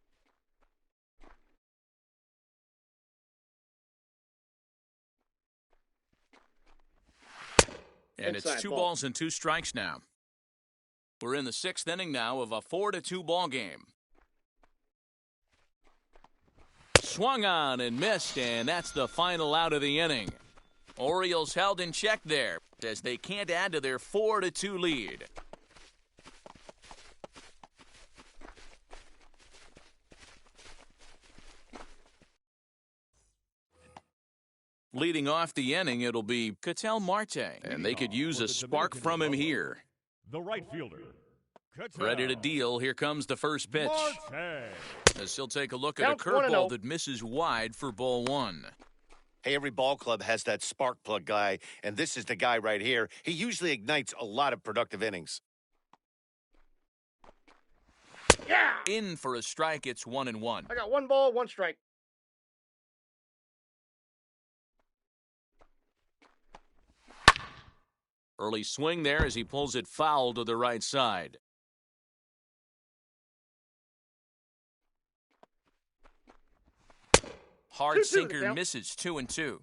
And Inside it's 2 ball. balls and 2 strikes now. We're in the 6th inning now of a 4-2 ball game. Swung on and missed, and that's the final out of the inning. Orioles held in check there as they can't add to their 4-2 lead. Leading off the inning, it'll be Ketel Marte, and they could use a spark from him here. The right fielder. Ready to deal. Here comes the first pitch. Marte. As he'll take a look at a Counts 1-0. curveball that misses wide for ball 1. Hey, every ball club has that spark plug guy, and this is the guy right here. He usually ignites a lot of productive innings. Yeah. In for a strike, it's 1-1. I got 1 ball, 1 strike. Early swing there as he pulls it foul to the right side. Hard 2-2 sinker count. misses 2-2.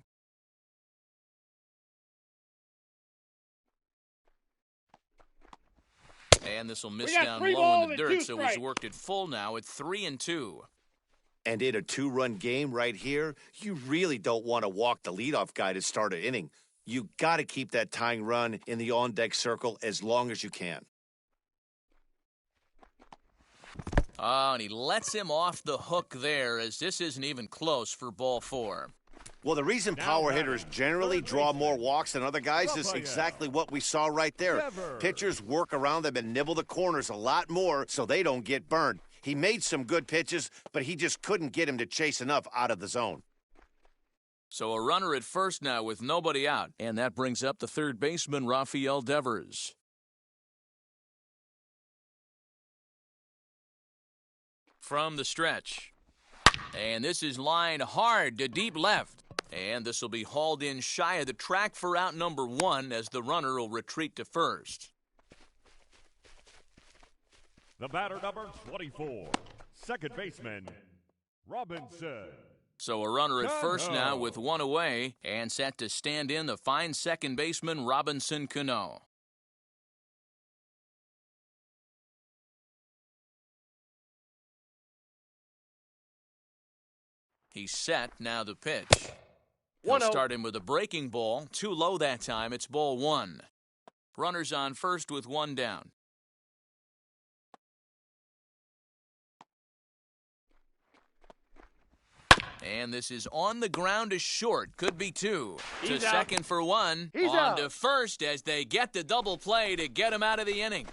And this will miss We got down 3 low balls in the and dirt, 2 so he's strikes. worked it full now at 3-2. And in a 2-run game right here, you really don't want to walk the leadoff guy to start an inning. You got to keep that tying run in the on-deck circle as long as you can. Oh, and he lets him off the hook there as this isn't even close for ball 4. Well, the reason power hitters generally draw more walks than other guys is exactly what we saw right there. Pitchers work around them and nibble the corners a lot more so they don't get burned. He made some good pitches, but he just couldn't get him to chase enough out of the zone. So a runner at first now with nobody out, and that brings up the third baseman, Rafael Devers. From the stretch. And this is lined hard to deep left. And this will be hauled in shy of the track for out number 1 as the runner will retreat to first. The batter number 24. Second baseman, Robinson. So a runner at first now with 1 away and set to stand in the fine second baseman, Robinson Cano. He's set, now the pitch. He'll 1-0. start him with a breaking ball. Too low that time. It's ball one. Runners on first with one down. And this is on the ground to short. Could be two. He's to out. second for one. He's on out. to first as they get the double play to get him out of the inning.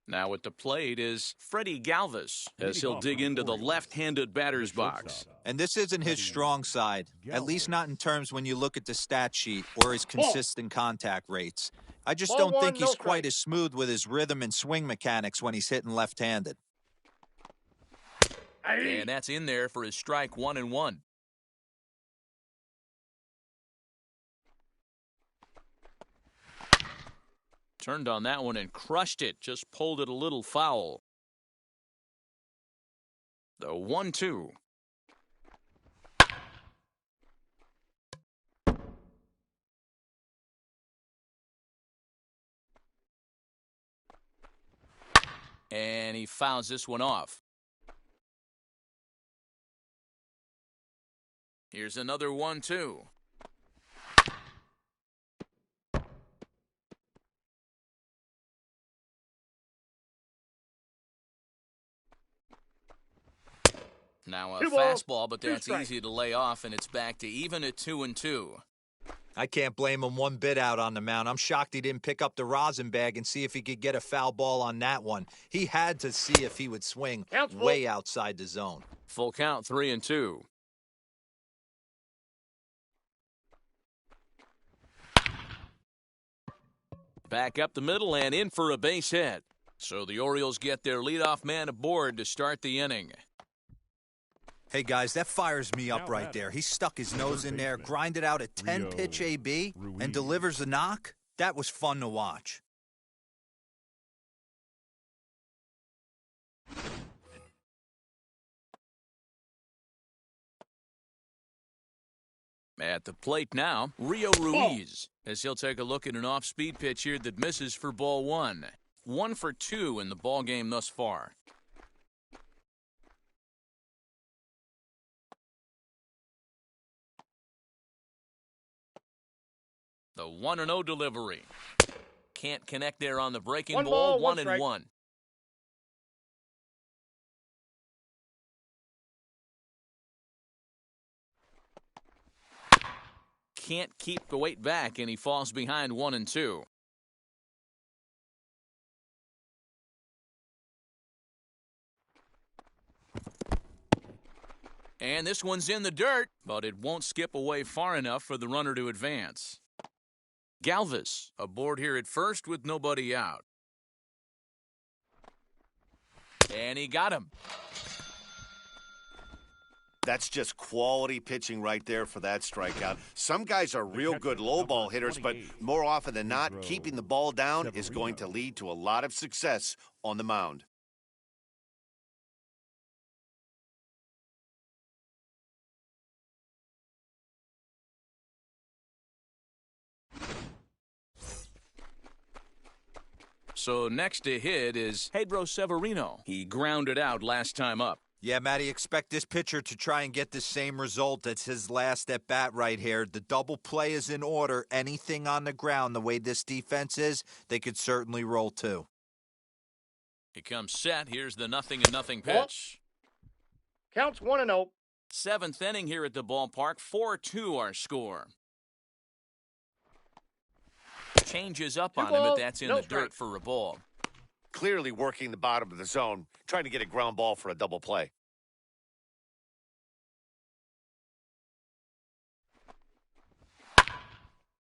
Now at the plate is Freddy Galvez as he'll dig into the left-handed batter's box. And this isn't his strong side, at least not in terms when you look at the stat sheet or his consistent contact rates. I just Ball don't one, think no he's quite strike. as smooth with his rhythm and swing mechanics when he's hitting left-handed. And that's in there for his strike 1-1. Turned on that one and crushed it. Just pulled it a little foul. The 1-2. And he fouls this one off. Here's another 1-2. Now a 2 balls, fastball, but 2 that's strikes. easy to lay off, and it's back to even at 2-2. I can't blame him one bit out on the mound. I'm shocked he didn't pick up the rosin bag and see if he could get a foul ball on that one. He had to see if he would swing Counts full. way outside the zone. Full count, 3-2. Back up the middle and in for a base hit. So the Orioles get their leadoff man aboard to start the inning. Hey, guys, that fires me up right there. He stuck his nose in there, grinded out a 10-pitch AB, and delivers a knock. That was fun to watch. At the plate now, Rio Ruiz, as he'll take a look at an off-speed pitch here that misses for ball one. 1 for 2 in the ball game thus far. The 1-0 delivery. Can't connect there on the breaking One ball. ball, one 1-1. strike. Can't keep the weight back, and he falls behind 1-2. And this one's in the dirt, but it won't skip away far enough for the runner to advance. Galvez aboard here at first with nobody out. And he got him. That's just quality pitching right there for that strikeout. Some guys are real good low ball hitters, but more often than not, keeping the ball down is going to lead to a lot of success on the mound. So next to hit is Pedro Severino. He grounded out last time up. Yeah, Matty, expect this pitcher to try and get the same result as his last at-bat right here. The double play is in order. Anything on the ground, the way this defense is, they could certainly roll too. He comes set. Here's the 0-0 pitch. Counts 1-0. 7th inning here at the ballpark. 4-2 our score. Changes up on him, but that's in the dirt for a ball. Clearly working the bottom of the zone, trying to get a ground ball for a double play.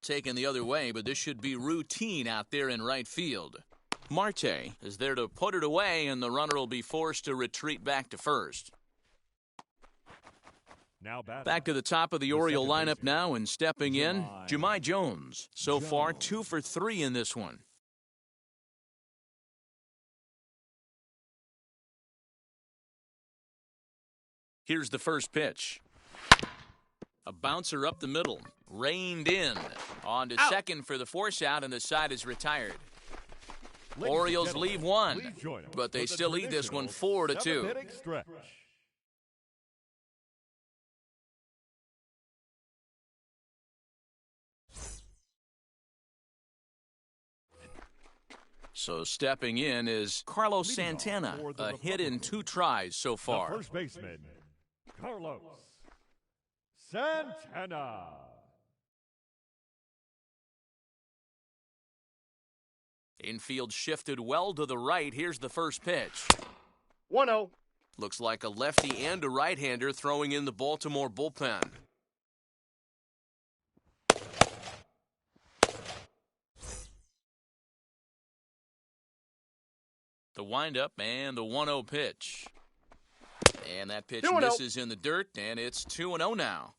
Taken the other way, but this should be routine out there in right field. Marte is there to put it away, and the runner will be forced to retreat back to first. Now back to the top of the Oriole lineup now, and stepping in, Jahmai Jones. So far, 2 for 3 in this one. Here's the first pitch. A bouncer up the middle, reined in. On to second for the force out, and the side is retired. Orioles leave one, but they still lead this one 4-2. So stepping in is Carlos Santana, a hit in 2 tries so far. First baseman, Carlos Santana. Infield shifted well to the right. Here's the first pitch. 1-0. Looks like a lefty and a right-hander throwing in the Baltimore bullpen. The windup and the 1-0 pitch. And that pitch misses in the dirt, and it's 2-0 now.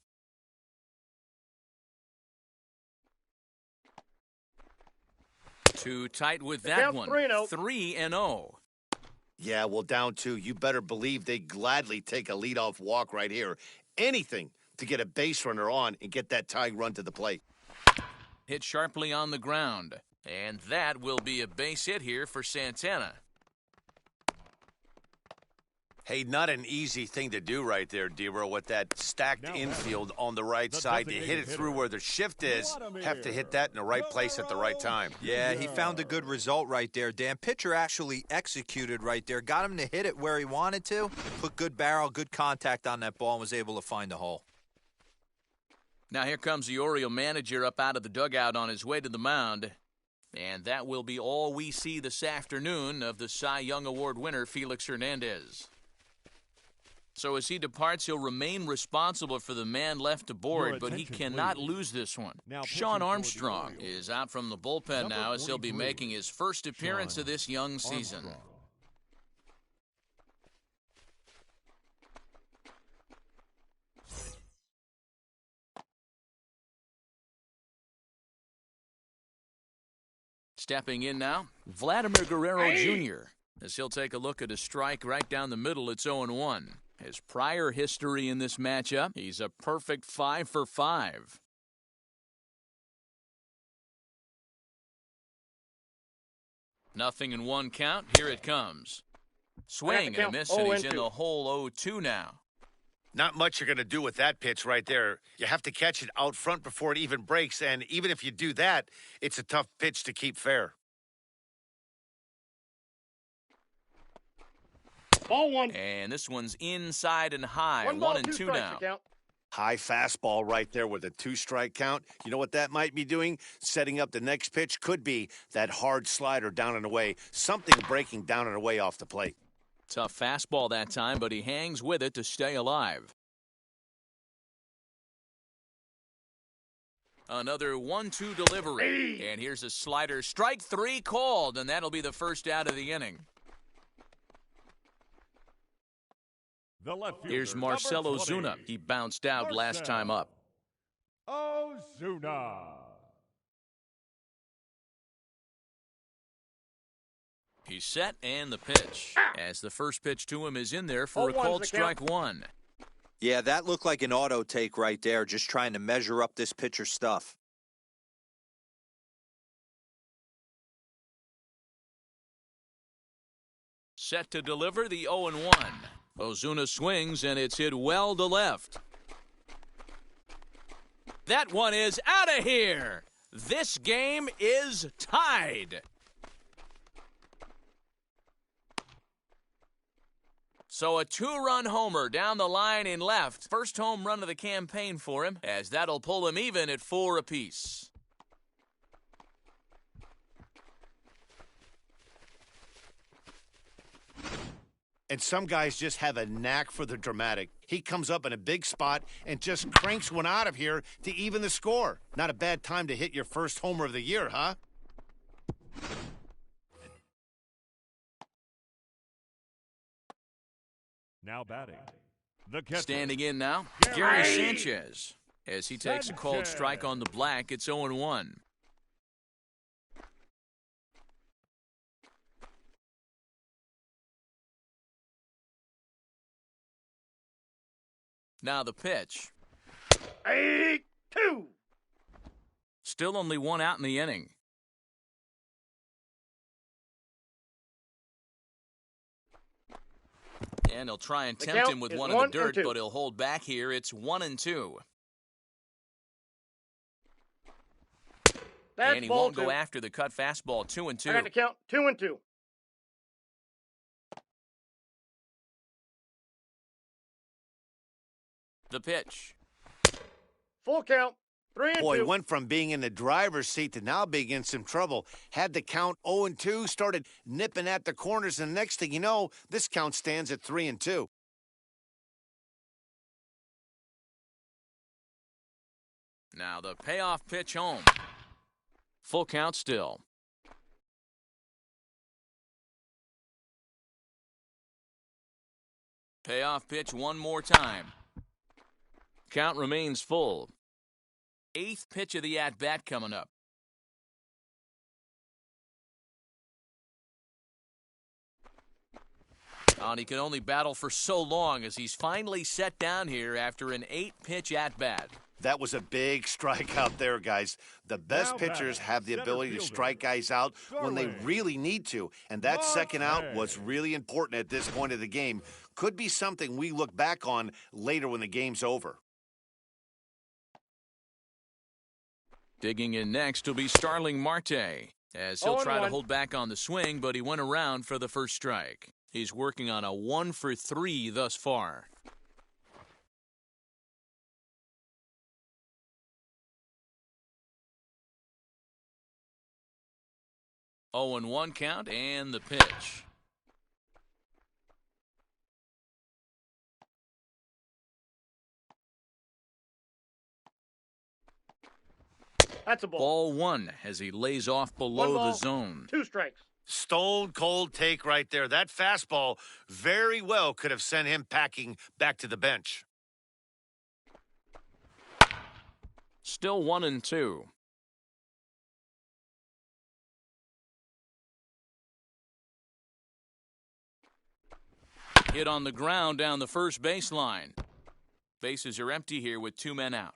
Too tight with that one. 3-0. Yeah, well, down 2. You better believe they gladly take a leadoff walk right here. Anything to get a base runner on and get that tying run to the plate. Hit sharply on the ground. And that will be a base hit here for Santana. Hey, not an easy thing to do right there, Dero, with that stacked infield on the right side. To hit it through where the shift is, have to hit that in the right place at the right time. Yeah, he found a good result right there, Dan. Pitcher actually executed right there. Got him to hit it where he wanted to. Put good barrel, good contact on that ball, and was able to find a hole. Now here comes the Oriole manager up out of the dugout on his way to the mound. And that will be all we see this afternoon of the Cy Young Award winner, Felix Hernandez. So as he departs, he'll remain responsible for the man left aboard, but he cannot lose this one. Sean Armstrong is out from the bullpen now as he'll be making his first appearance of this young season. Stepping in now, Vladimir Guerrero Jr. as he'll take a look at a strike right down the middle. It's 0-1. His prior history in this matchup, he's a perfect 5 for 5. Nothing in 1 count. Here it comes. Swing and a miss, and he's in the hole 0-2 now. Not much you're going to do with that pitch right there. You have to catch it out front before it even breaks, and even if you do that, it's a tough pitch to keep fair. Ball 1. And this one's inside and high. 1-2 now. High fastball right there with a 2-strike count. You know what that might be doing? Setting up the next pitch. Could be that hard slider down and away. Something breaking down and away off the plate. Tough fastball that time, but he hangs with it to stay alive. Another 1-2 delivery. And here's a slider. Strike 3 called, and that'll be the first out of the inning. Here's Marcell Ozuna. He bounced out last time up. Ozuna. He's set, and the pitch. As the first pitch to him is in there for a called strike 1. Yeah, that looked like an auto take right there, just trying to measure up this pitcher's stuff. Set to deliver the 0-1. Ozuna swings, and it's hit well to left. That one is out of here. This game is tied. So a 2-run homer down the line in left. First home run of the campaign for him, as that'll pull him even at 4 apiece. And some guys just have a knack for the dramatic. He comes up in a big spot and just cranks one out of here to even the score. Not a bad time to hit your first homer of the year, huh? Now batting. The catcher. Standing in now, Gary Sanchez. As he takes a called strike on the black, it's 0-1. Now the pitch. 8-2. Still only one out in the inning. And he'll try and tempt him with one in the dirt, but he'll hold back here. It's 1-2. And he won't go after the cut fastball. 2-2. I got the count. 2-2. The pitch. Full count. 3-2. Boy, went from being in the driver's seat to now being in some trouble. Had the count 0-2, started nipping at the corners, and the next thing you know, this count stands at 3-2. Now the payoff pitch home. Full count still. Payoff pitch one more time. Count remains full. 8th pitch of the at-bat coming up. And he can only battle for so long as he's finally set down here after an 8-pitch at-bat. That was a big strikeout there, guys. The best pitchers have the ability to strike guys out when they really need to. And that second out was really important at this point of the game. Could be something we look back on later when the game's over. Digging in next will be Starling Marte, as he'll try to hold back on the swing, but he went around for the first strike. He's working on a 1-for-3 thus far. Oh, and 1 count, and the pitch. That's a ball. Ball 1 as he lays off below the zone. 2 strikes. Stone cold take right there. That fastball very well could have sent him packing back to the bench. Still 1-2. Hit on the ground down the first baseline. Bases are empty here with 2 men out.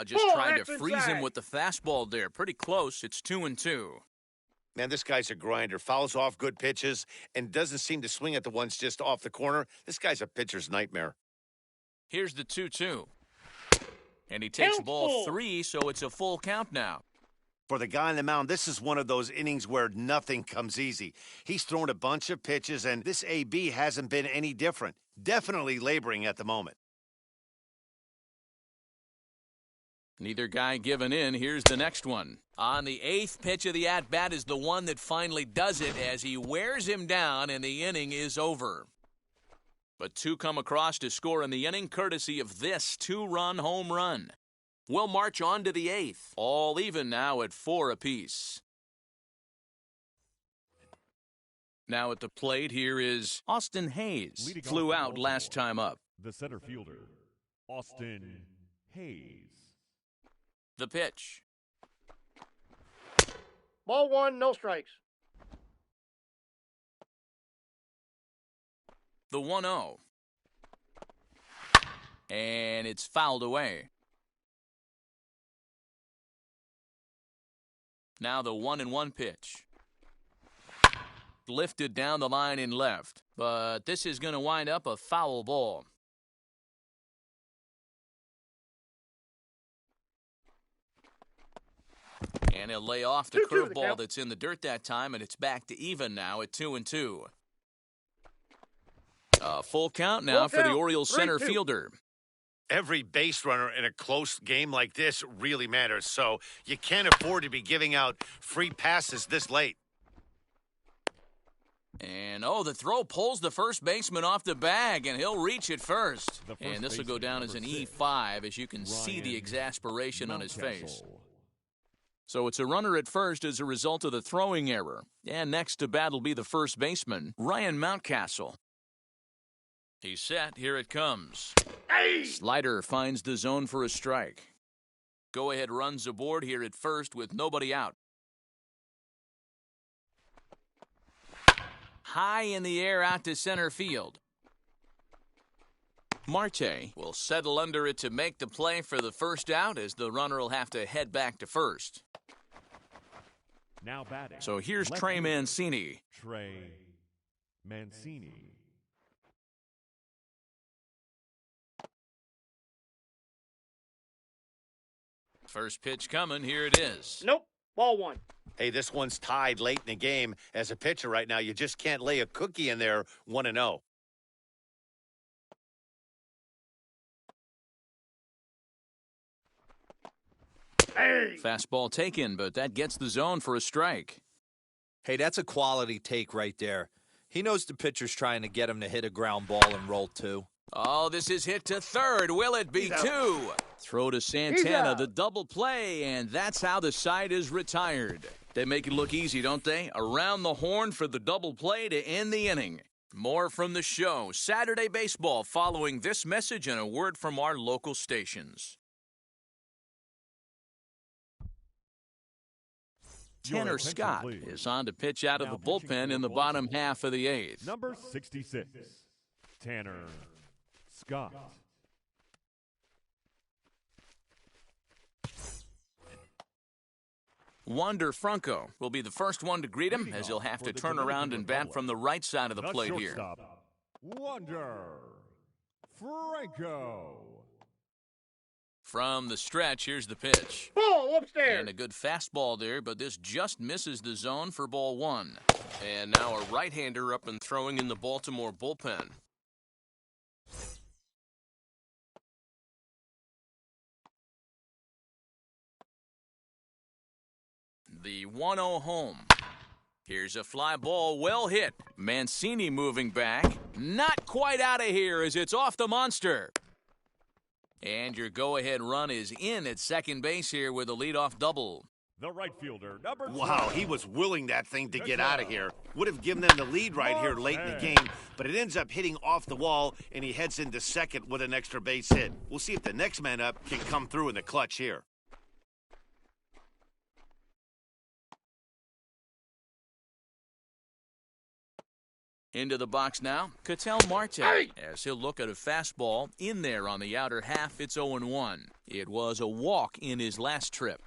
Just trying to freeze him with the fastball there. Pretty close. It's 2-2. Man, this guy's a grinder. Fouls off good pitches and doesn't seem to swing at the ones just off the corner. This guy's a pitcher's nightmare. Here's the 2-2. And he takes ball 3, so it's a full count now. For the guy on the mound, this is one of those innings where nothing comes easy. He's thrown a bunch of pitches, and this AB hasn't been any different. Definitely laboring at the moment. Neither guy giving in. Here's the next one. On the 8th pitch of the at-bat is the one that finally does it as he wears him down and the inning is over. But 2 come across to score in the inning courtesy of this 2-run home run. We'll march on to the 8th. All even now at 4 apiece. Now at the plate here is Austin Hayes. Flew out last time up. The center fielder, Austin Hayes. The pitch. Ball 1, no strikes. The 1-0. And it's fouled away. Now the 1-1 pitch. Lifted down the line in left. But this is going to wind up a foul ball. And he'll lay off the curveball that's in the dirt that time, and it's back to even now at 2-2. A full count now for the Orioles center fielder. Every base runner in a close game like this really matters, so you can't afford to be giving out free passes this late. And, the throw pulls the first baseman off the bag, and he'll reach it first. And this will go down as an E5, as you can see the exasperation on his face. So it's a runner at first as a result of the throwing error. And next to bat will be the first baseman, Ryan Mountcastle. He's set. Here it comes. Slider finds the zone for a strike. Go-ahead runs aboard here at first with nobody out. high in the air out to center field. Marte will settle under it to make the play for the first out, as the runner will have to head back to first. Now batting. So here's Trey Mancini. Trey Mancini. First pitch coming. Here it is. Nope. Ball one. Hey, this one's tied late in the game. As a pitcher right now, you just can't lay a cookie in there 1-0. Hey. Fastball taken, but that gets the zone for a strike. Hey, that's a quality take right there. He knows the pitcher's trying to get him to hit a ground ball and roll two. Oh, this is hit to third. Will it be two? Throw to Santana, the double play, and that's how the side is retired. They make it look easy, don't they? Around the horn for the double play to end the inning. More from the show, Saturday Baseball, following this message and a word from our local stations. Tanner Scott is on to pitch out of the bullpen in the bottom half of the eighth. Number 66, Tanner Scott. Wander Franco will be the first one to greet him, as he'll have to turn around and bat from the right side of the plate here. Wander Franco. From the stretch, here's the pitch. Ball upstairs. And a good fastball there, but this just misses the zone for ball one. And now a right-hander up and throwing in the Baltimore bullpen. The 1-0 home. Here's a fly ball, well hit. Mancini moving back. Not quite out of here as it's off the monster. And your go-ahead run is in at second base here with a leadoff double. The right fielder, number 2. Wow, he was willing that thing to get out of here. Would have given them the lead right here late in the game, but it ends up hitting off the wall, and he heads into second with an extra base hit. We'll see if the next man up can come through in the clutch here. Into the box now, Marte, as he'll look at a fastball in there on the outer half. It's 0-1. It was a walk in his last trip.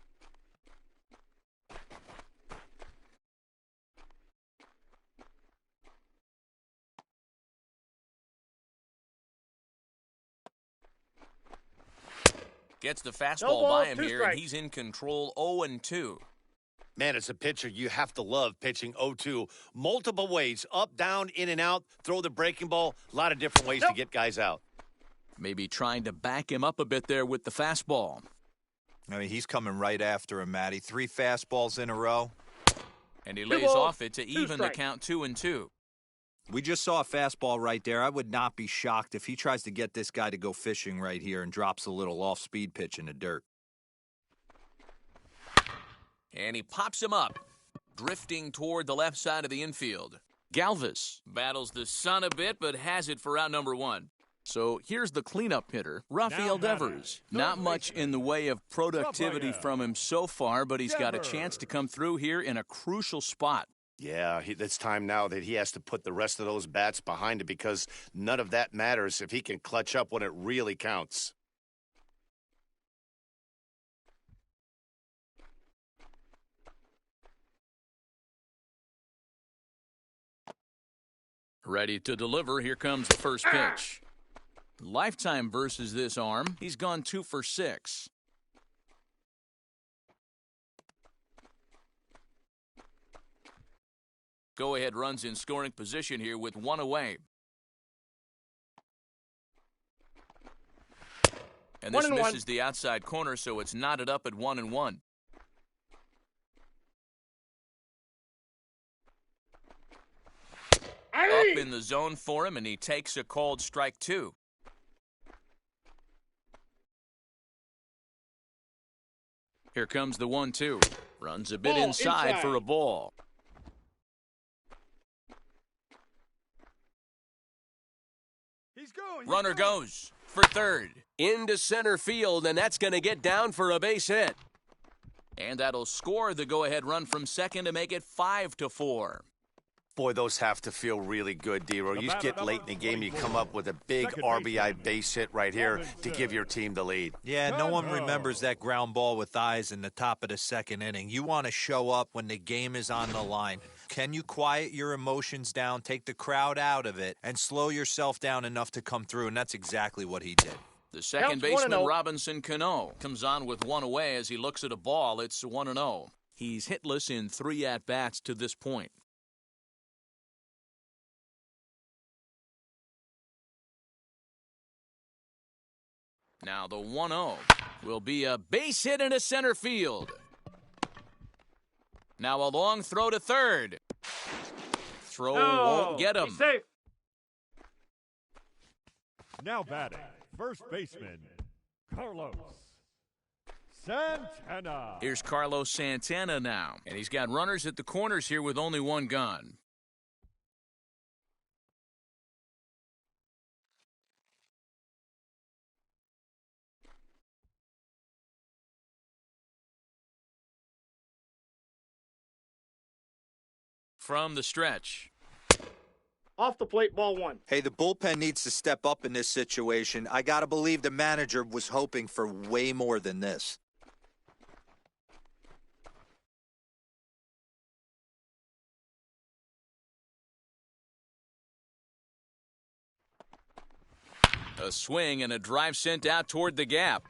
Gets the fastball by him here, and he's in control. 0-2. Man, as a pitcher, you have to love pitching 0-2. Multiple ways, up, down, in and out, throw the breaking ball. A lot of different ways to get guys out. Maybe trying to back him up a bit there with the fastball. I mean, he's coming right after him, Matty. 3 fastballs in a row. And he lays off it to even the count 2-2. We just saw a fastball right there. I would not be shocked if he tries to get this guy to go fishing right here and drops a little off-speed pitch in the dirt. And he pops him up, drifting toward the left side of the infield. Galvez battles the sun a bit, but has it for out number 1. So here's the cleanup hitter, Rafael Devers. Not much in the way of productivity from him so far, but he's got a chance to come through here in a crucial spot. Yeah, it's time now that he has to put the rest of those bats behind it, because none of that matters if he can clutch up when it really counts. Ready to deliver. Here comes the first pitch. Lifetime versus this arm. He's gone 2 for 6. Go-ahead runs in scoring position here with 1 away. And this misses the outside corner, so it's knotted up at 1-1. Up in the zone for him, and he takes a called strike 2. Here comes the 1-2. Runs a bit inside for a ball. Runner goes for third. Into center field, and that's going to get down for a base hit. And that'll score the go-ahead run from second to make it 5-4. Boy, those have to feel really good, D-Row. You just get late in the game, you come up with a big RBI base hit right here to give your team the lead. Yeah, no one remembers that ground ball with eyes in the top of the second inning. You want to show up when the game is on the line. Can you quiet your emotions down, take the crowd out of it, and slow yourself down enough to come through? And that's exactly what he did. The second baseman, Robinson Cano, comes on with one away as he looks at a ball. It's 1-0. He's hitless in 3 at-bats to this point. Now the 1-0 will be a base hit into center field. Now a long throw to third. Throw won't get him. Safe. Now batting, first baseman, Carlos Santana. Here's Carlos Santana now, and he's got runners at the corners here with only one gone. From the stretch. Off the plate, ball 1. Hey, the bullpen needs to step up in this situation. I got to believe the manager was hoping for way more than this. A swing and a drive sent out toward the gap.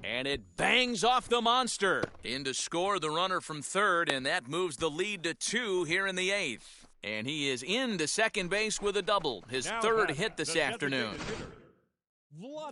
And it bangs off the monster. In to score the runner from third, and that moves the lead to 2 here in the 8th. And he is into second base with a double, his third hit this afternoon.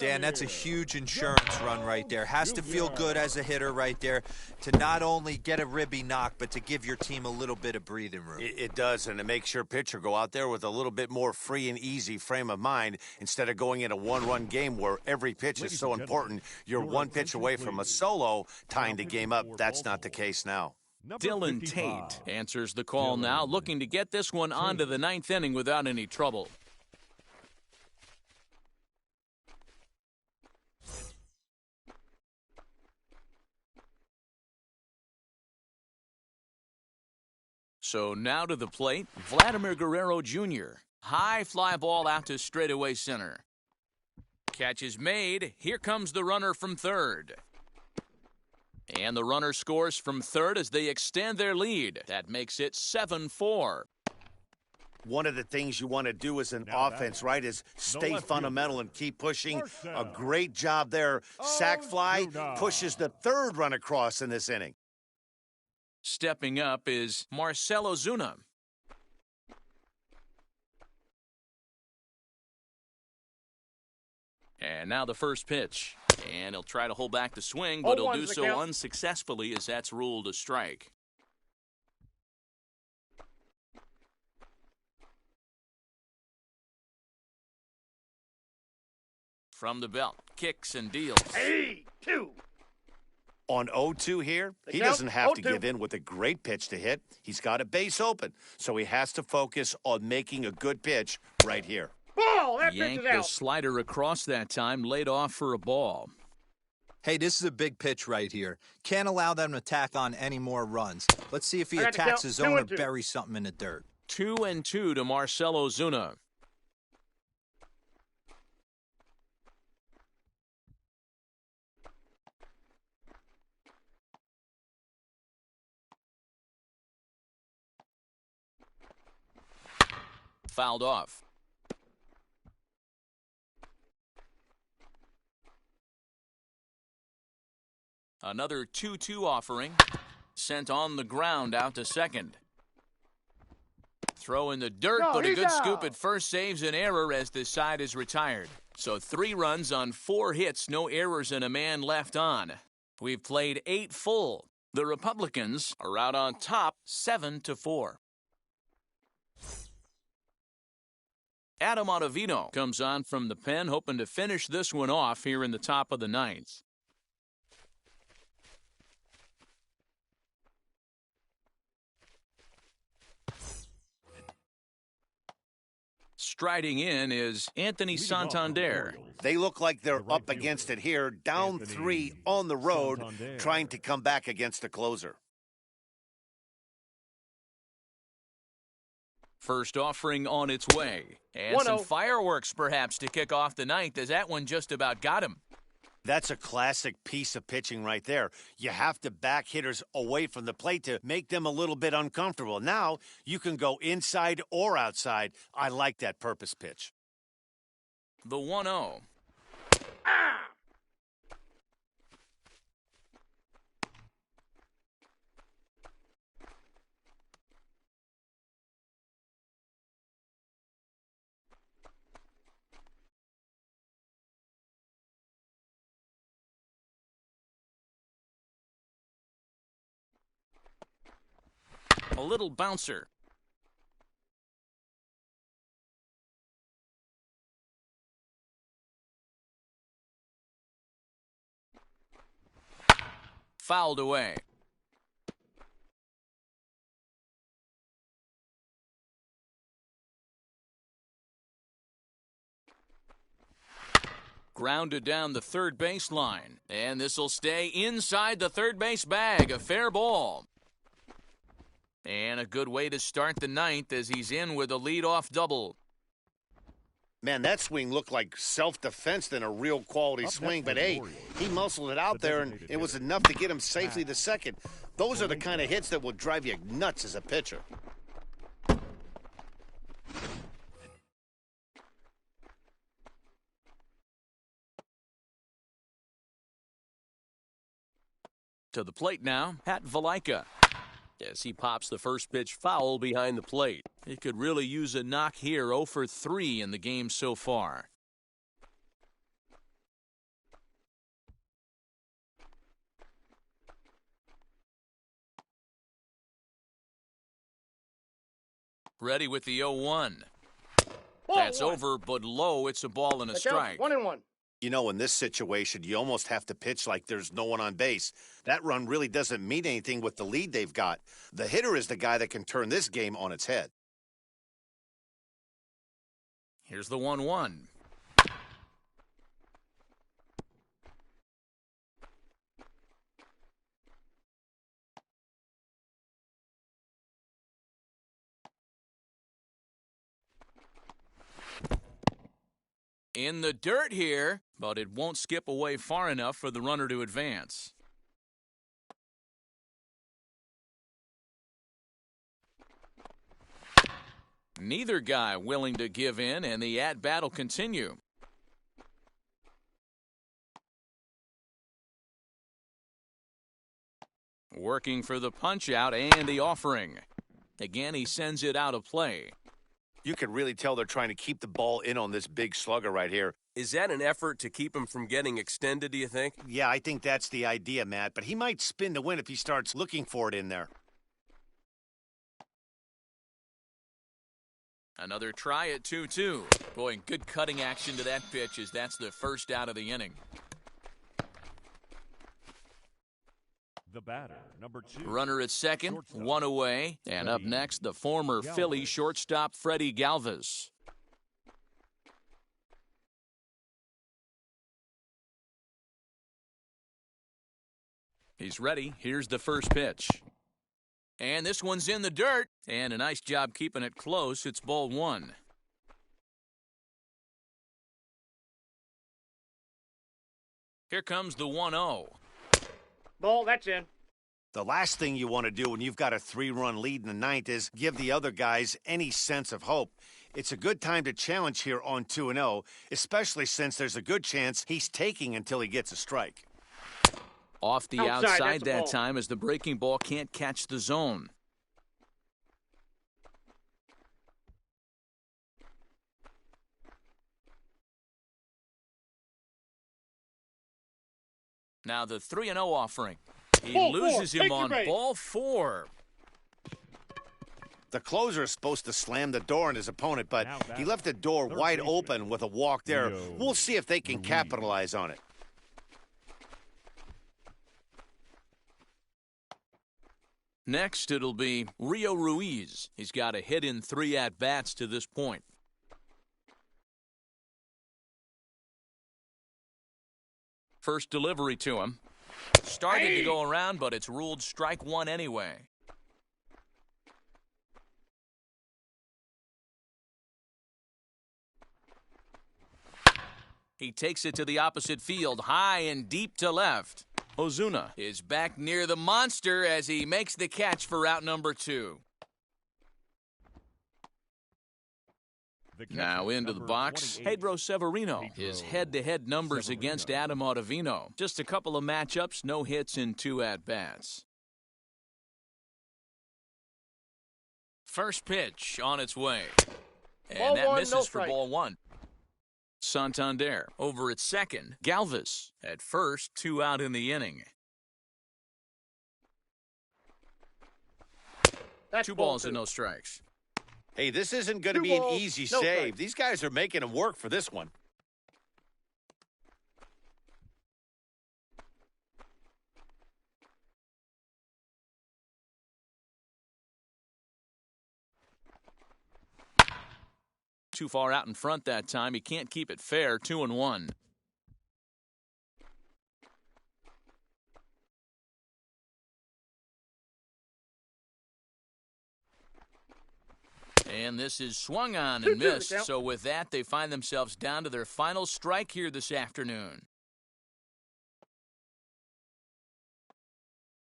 Dan, that's a huge insurance run right there. Has to feel good as a hitter right there to not only get a ribby knock, but to give your team a little bit of breathing room. It does, and it makes your pitcher go out there with a little bit more free and easy frame of mind instead of going in a one-run game where every pitch is so important. You're one pitch away from a solo tying the game up. That's not the case now. Dylan Tate answers the call now, looking to get this one onto the 9th inning without any trouble. So now to the plate, Vladimir Guerrero Jr. High fly ball out to straightaway center. Catch is made. Here comes the runner from third. And the runner scores from third as they extend their lead. That makes it 7-4. One of the things you want to do as an offense, right, is stay fundamental and keep pushing. A great job there. Sac fly pushes the third run across in this inning. Stepping up is Marcell Ozuna. And now the first pitch. And he'll try to hold back the swing, but he'll do so unsuccessfully as that's ruled a strike. From the belt, kicks and deals. 2. On 0-2 here, he doesn't have to give in with a great pitch to hit. He's got a base open, so he has to focus on making a good pitch right here. Ball! That pitch Yanked is out. the slider across that time, laid off for a ball. Hey, this is a big pitch right here. Can't allow them to tack on any more runs. Let's see if he attacks his own or buries something in the dirt. 2-2 to Marcell Ozuna. Fouled off. Another 2-2 offering. Sent on the ground out to second. Throw in the dirt, but a good scoop at first saves an error as this side is retired. So 3 runs on 4 hits, no errors, and a man left on. We've played 8 full. The Republicans are out on top 7-4. Adam Ottavino comes on from the pen, hoping to finish this one off here in the top of the 9th. Striding in is Anthony Santander. They look like they're up against it here, down 3 on the road, trying to come back against a closer. First offering on its way. And 1-0. some fireworks perhaps to kick off the ninth, as that one just about got him. That's a classic piece of pitching right there. You have to back hitters away from the plate to make them a little bit uncomfortable. Now you can go inside or outside. I like that purpose pitch. The 1-0. A little bouncer. Fouled away. Grounded down the third baseline. And this will stay inside the third base bag. A fair ball. And a good way to start the ninth as he's in with a leadoff double. Man, that swing looked like self-defense than a real quality swing. But, hey, he muscled it out there, and it was enough to get him safely to second. Those are the kind of hits that will drive you nuts as a pitcher. To the plate now, Pat Valika. As he pops the first pitch foul behind the plate. He could really use a knock here. 0 for 3 in the game so far. Ready with the 0-1. That's over, but low. It's a ball and a strike. 1-1. You know, in this situation, you almost have to pitch like there's no one on base. That run really doesn't mean anything with the lead they've got. The hitter is the guy that can turn this game on its head. Here's the 1-1. In the dirt here, but it won't skip away far enough for the runner to advance. Neither guy willing to give in, and the at-bat will continue. Working for the punch-out and the offering. Again, he sends it out of play. You can really tell they're trying to keep the ball in on this big slugger right here. Is that an effort to keep him from getting extended, do you think? Yeah, I think that's the idea, Matt. But he might spin to win if he starts looking for it in there. Another try at 2-2. Boy, good cutting action to that pitch as that's the first out of the inning. The batter, number 2. Runner at second, Shortstop. one away. And up next, the former Galvez. Philly shortstop, Freddy Galvez. He's ready. Here's the first pitch. And this one's in the dirt. And a nice job keeping it close. It's ball 1. Here comes the 1-0. Ball, that's in. The last thing you want to do when you've got a 3-run lead in the ninth is give the other guys any sense of hope. It's a good time to challenge here on 2-0, especially since there's a good chance he's taking until he gets a strike. Off the Outside, outside that's a that ball. time as the breaking ball can't catch the zone. Now the 3-0 offering. He Ball loses 4. him Take your on base. ball 4. The closer is supposed to slam the door on his opponent, but he left the door wide open with a walk there. We'll see if they can capitalize on it. Next, it'll be Rio Ruiz. He's got a hit in 3 at-bats to this point. First delivery to him. Started to go around, but it's ruled strike 1 anyway. He takes it to the opposite field, high and deep to left. Ozuna is back near the monster as he makes the catch for out number 2. Now into the box, Pedro Severino. His head-to-head numbers against Adam Ottavino. Just a couple of matchups, no hits in 2 at-bats. First pitch on its way. And that misses for ball 1. Santander over at second. Galvez at first, 2 out in the inning. 2 balls and no strikes. Hey, this isn't going to be an easy save. These guys are making him work for this one. Too far out in front that time. He can't keep it fair. 2-1. And this is swung on and missed. So with that, they find themselves down to their final strike here this afternoon.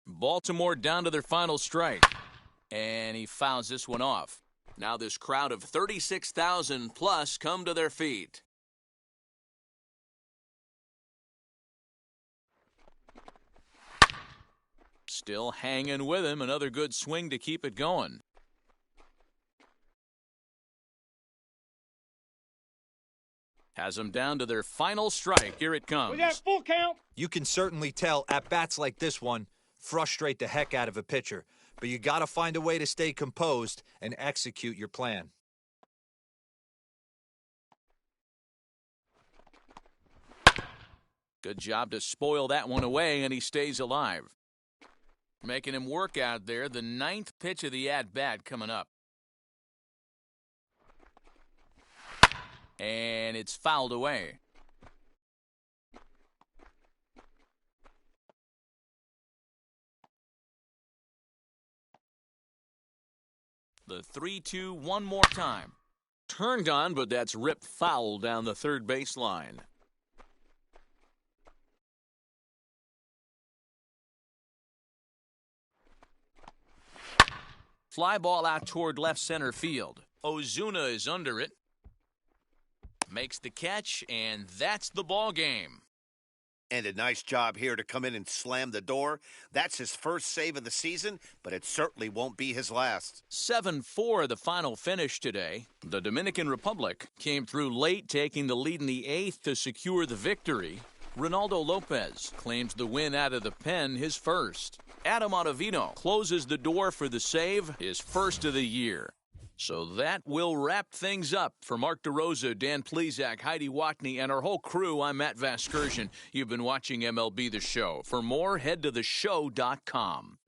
Baltimore down to their final strike. And he fouls this one off. Now this crowd of 36,000 plus come to their feet. Still hanging with him. Another good swing to keep it going. Has them down to their final strike. Here it comes. We got full count. You can certainly tell at-bats like this one frustrate the heck out of a pitcher. But you got to find a way to stay composed and execute your plan. Good job to spoil that one away, and he stays alive. Making him work out there. The 9th pitch of the at-bat coming up. And it's fouled away. The 3-2 one more time. Turned on, but that's ripped foul down the third baseline. Fly ball out toward left center field. Ozuna is under it. Makes the catch, and that's the ball game. And a nice job here to come in and slam the door. That's his first save of the season, but it certainly won't be his last. 7-4 the final finish today. The Dominican Republic came through late, taking the lead in the 8th to secure the victory. Ronaldo Lopez claims the win out of the pen, his first. Adam Ottavino closes the door for the save, his first of the year. So that will wrap things up. For Mark DeRosa, Dan Plesac, Heidi Watney, and our whole crew, I'm Matt Vasgersian. You've been watching MLB The Show. For more, head to theshow.com.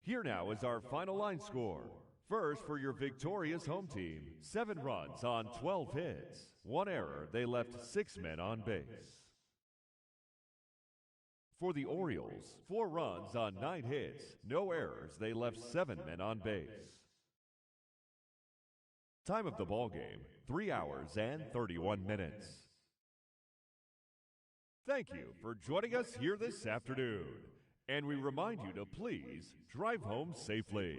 Here now is our final line score. First, for your victorious home team, 7 runs on 12 hits. 1 error, they left 6 men on base. For the Orioles, 4 runs on 9 hits. No errors, they left 7 men on base. Time of the ball game, 3 hours and 31 minutes. Thank you for joining us here this afternoon. And we remind you to please drive home safely.